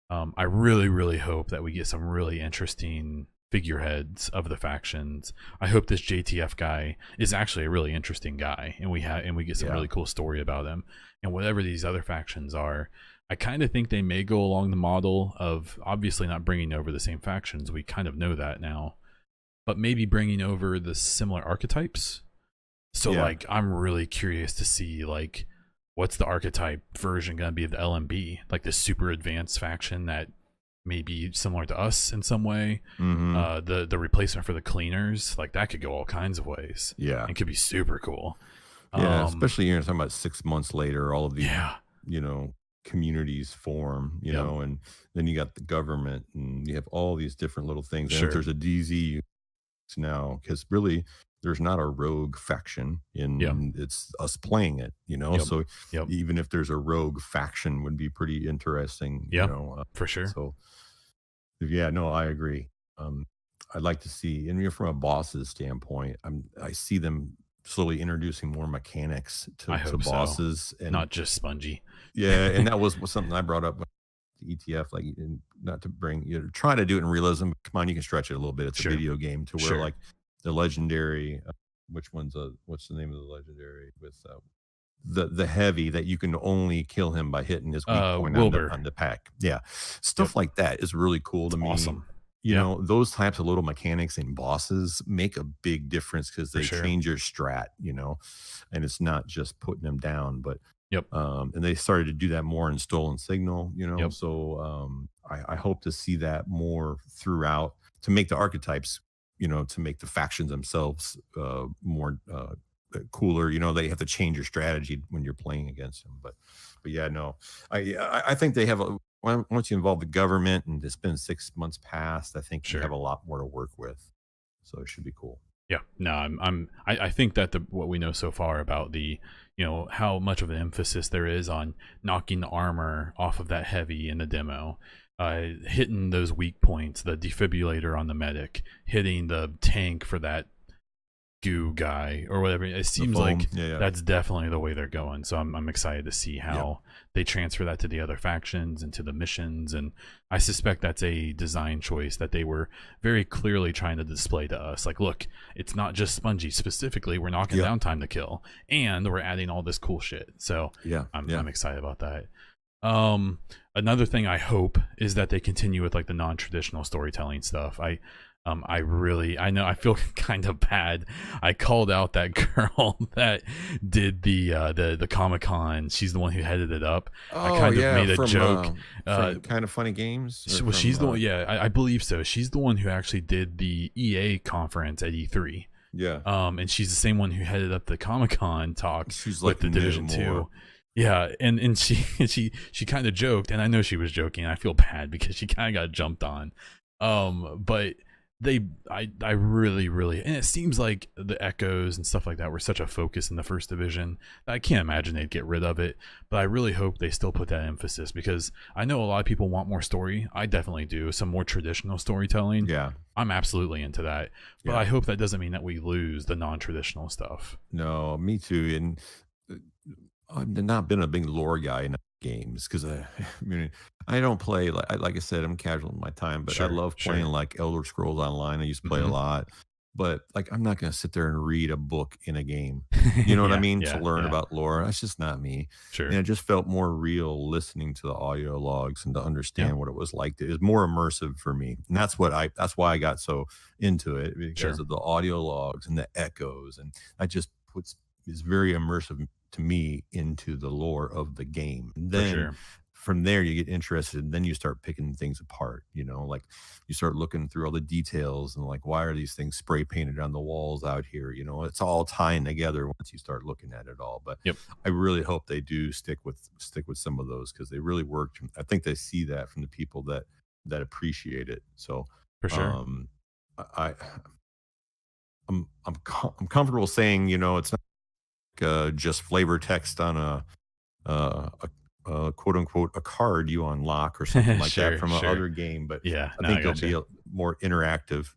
I really, really hope that we get some really interesting figureheads of the factions. I hope this JTF guy is actually a really interesting guy, and we get some really cool story about him. And whatever these other factions are, I kind of think they may go along the model of obviously not bringing over the same factions. We kind of know that now, but maybe bringing over the similar archetypes. So I'm really curious to see what's the archetype version going to be of the LMB, like this super advanced faction that maybe similar to us in some way. Mm-hmm. The replacement for the Cleaners, that could go all kinds of ways. Yeah, it could be super cool. Yeah, especially talking about 6 months later, all of these communities form, know, and then you got the government, and you have all these different little things. And if there's a DZ now, because really there's not a rogue faction it's us playing it, so even if there's a rogue faction, would be pretty interesting, for sure. So I agree. I'd like to see, and from a boss's standpoint, I see them slowly introducing more mechanics to bosses, and not just spongy. And that was something I brought up with the ETF, and not to bring, try to do it in realism, but come on, you can stretch it a little bit. It's a video game to where the legendary, what's the name of the legendary with the heavy that you can only kill him by hitting his weak point on the pack. Stuff like that is really cool to me. Awesome. Those types of little mechanics in bosses make a big difference, because they change your strat, and it's not just putting them down, but and they started to do that more in Stolen Signal, so I hope to see that more throughout, to make the archetypes, to make the factions themselves more cooler. They have to change your strategy when you're playing against them, but I think they have once you involve the government, and it's been 6 months past, I think you have a lot more to work with, so it should be cool. I think that what we know so far about the how much of an emphasis there is on knocking the armor off of that heavy in the demo, hitting those weak points, the defibrillator on the medic, hitting the tank for that goo guy or whatever. It seems like that's definitely the way they're going. So I'm excited to see how they transfer that to the other factions and to the missions. And I suspect that's a design choice that they were very clearly trying to display to us. Like, look, it's not just spongy. Specifically, we're knocking down time to kill, and we're adding all this cool shit. So I'm excited about that. Another thing I hope is that they continue with the non-traditional storytelling stuff. I know I feel kind of bad. I called out that girl that did the Comic-Con. She's the one who headed it up. I Oh kind of yeah, made a joke. from Kind of Funny Games or Well, from she's the one. Yeah, I believe so. She's the one who actually did the EA conference at E3. yeah. And she's the same one who headed up the Comic-Con talk She's with like the new Division more. 2. Yeah, and she she kind of joked, and I know she was joking. I feel bad because she kind of got jumped on. But I really, and it seems like the echoes and stuff like that were such a focus in the first division that I can't imagine they'd get rid of it. But I really hope they still put that emphasis, because I know a lot of people want more story. I definitely do. Some more traditional storytelling. Yeah. I'm absolutely into that. But Yeah. I hope that doesn't mean that we lose the non-traditional stuff. No, me too. And uh, I've not been a big lore guy in games because I mean, I don't play like I said, I'm casual in my time, but I Sure, love playing sure. like Elder Scrolls Online. I used to play a Hmm. lot, but like I'm not going to sit there and read a book in a game. You know what I Yeah, mean? To yeah, learn yeah. about lore. That's just not me. And Sure. it just felt more real listening to the audio logs and to Yeah, understand what it was like. It was more immersive for me. And that's why I got so into it, because sure. of the audio logs and the echoes. And I just puts is very immersive to me into the lore of the game. And For then sure. from there you get interested, and then you start picking things apart, like you start looking through all the details and like, why are these things spray painted on the walls out here? It's all tying together once you start looking at it all. But Yep, I really hope they do stick with some of those, because they really worked. I think they see that from the people that appreciate it. So for sure. um I I'm comfortable saying, it's not just flavor text on a quote unquote a card you unlock or something like that Sure, from a sure. other game, but Yeah, I no, think I it'll be gotcha. a more interactive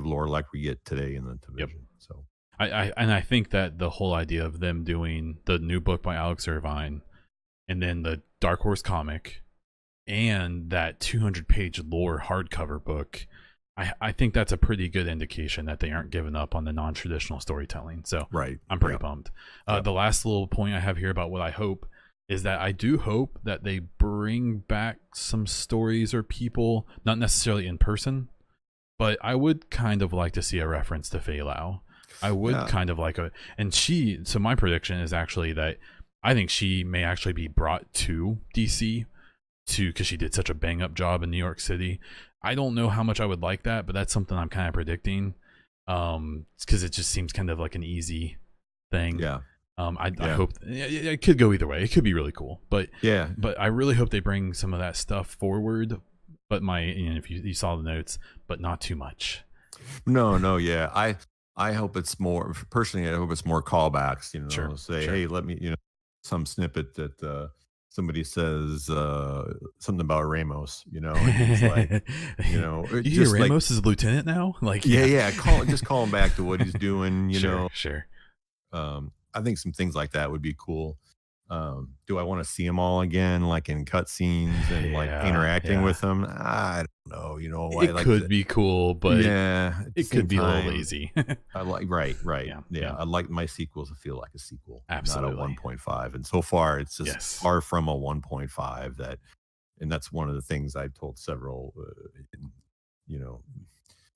lore like we get today in the Yep. division. So I think that the whole idea of them doing the new book by Alex Irvine, and then the Dark Horse comic, and that 200-page lore hardcover book, I think that's a pretty good indication that they aren't giving up on the non-traditional storytelling. So right, I'm pretty yeah, pumped. yeah, The last little point I have here about what I hope is that I do hope that they bring back some stories or people, not necessarily in person, but I would kind of like to see a reference to Fei Lao. I would yeah. kind of like so my prediction is actually that I think she may actually be brought to DC because she did such a bang up job in New York City. I don't know how much I would like that, but that's something I'm kind of predicting. Because it just seems kind of like an easy thing. Yeah, I yeah, hope it could go either way. It could be really cool, yeah. but I really hope they bring some of that stuff forward. But if you saw the notes, but not too much. No, no, yeah. I hope it's more personally. I hope it's more callbacks. Sure, Say, sure. hey, let me. Some snippet that somebody says something about Ramos. And he's like, You hear just like, Ramos is a lieutenant now? Like, yeah, yeah. yeah. Just call him back to what he's doing. Sure, sure. I think some things like that would be cool. Do I want to see them all again, like in cutscenes and like Yeah, interacting yeah. with them? I don't know. I It like could to, be cool, but yeah. At the it same could be a little time, lazy. I like right. Yeah, Yeah, yeah. I like my sequels to feel like a sequel, not a Absolutely. 1.5. And so far, it's just Yes. far from a 1.5. And that's one of the things I've told several, you know,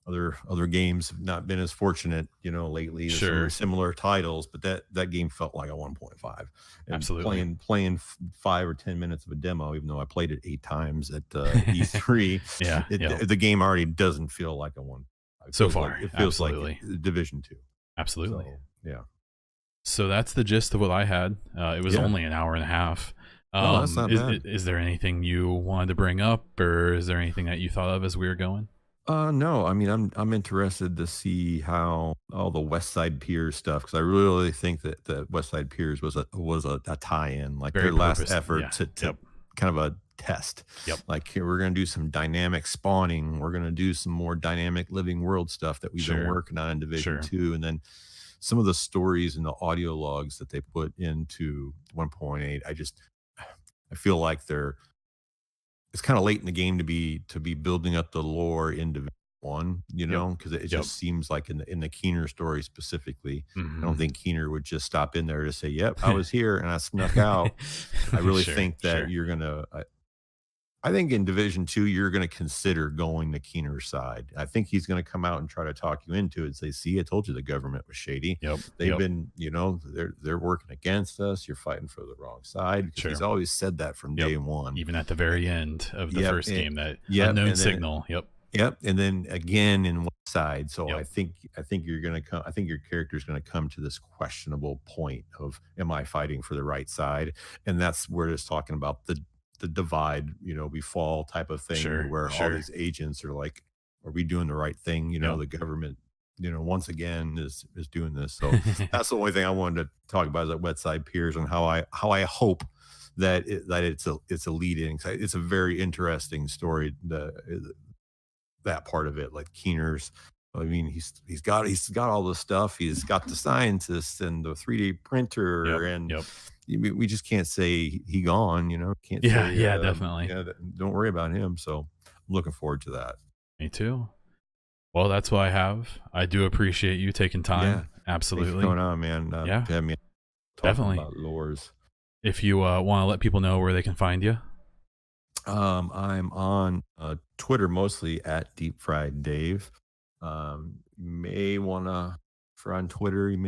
other games have not been as fortunate, lately as some Sure. similar titles, but that game felt like a 1.5. And Absolutely. playing 5 or 10 minutes of a demo, even though I played it 8 times at E3, Yeah, yeah. the game already doesn't feel like a one. So far, It feels like absolutely. Division 2. Absolutely. So yeah, So that's the gist of what I had. It was yeah. only an hour and a half. Oh, that's not bad. Is there anything you wanted to bring up, or is there anything that you thought of as we were going? No, I mean, I'm interested to see how all the West Side Piers stuff, because I really think that the West Side Piers was a tie-in, like Very their last purpose. effort Yeah. to Yep. kind of a test. Yep. Like, here we're gonna do some dynamic spawning. We're gonna do some more dynamic living world stuff that we've been Sure. working on in Division Sure. 2, and then some of the stories and the audio logs that they put into 1.8. I feel like it's kind of late in the game to be building up the lore in Division 1, Yep. because it Yep. just seems like in the Keener story specifically, I don't Hmm. think Keener would just stop in there to say, "Yep, I was here and I snuck out." I really Sure. think that Sure. I think in Division 2, you're going to consider going the Keener's side. I think he's going to come out and try to talk you into it and say, see, I told you the government was shady. Yep. They've been, they're working against us. You're fighting for the wrong side. Because he's always said that from day one. Even at the very end of the first game, that unknown signal. Yep. And then again in one side. So I think you're going to come. I think your character is going to come to this questionable point of, am I fighting for the right side? And that's where it's talking about the divide, we fall type of thing, where all these agents are like, are we doing the right thing? The government, once again is doing this. So that's the only thing I wanted to talk about, is that wet side peers, and how I hope that it's a lead in. It's a very interesting story, that part of it, like Keener's. I mean, he's got all this stuff. He's got the scientists and the 3D printer, and we just can't say he gone. Can't say definitely. Don't worry about him. So I'm looking forward to that. Me too. Well, that's what I have. I do appreciate you taking time. Yeah. Absolutely. Thanks for going on, man. Definitely. About lures. If you want to let people know where they can find you. I'm on Twitter mostly at DeepFriedDave. You may want to, for on Twitter, you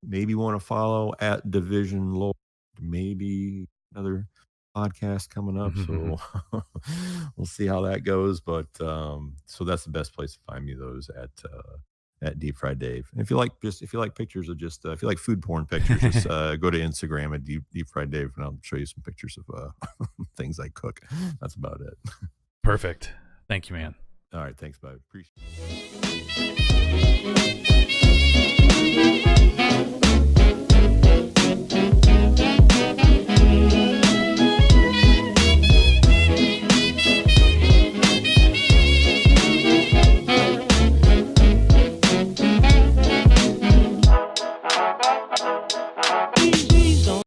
maybe want to follow at Division Lord. Maybe another podcast coming up. So we'll see how that goes. But so that's the best place to find me, those at DeepFriedDave. And if you like pictures of just if you like food porn pictures, just go to Instagram at DeepFriedDave, and I'll show you some pictures of things I cook. That's about it. Perfect. Thank you, man. All right, thanks, bud. Appreciate it.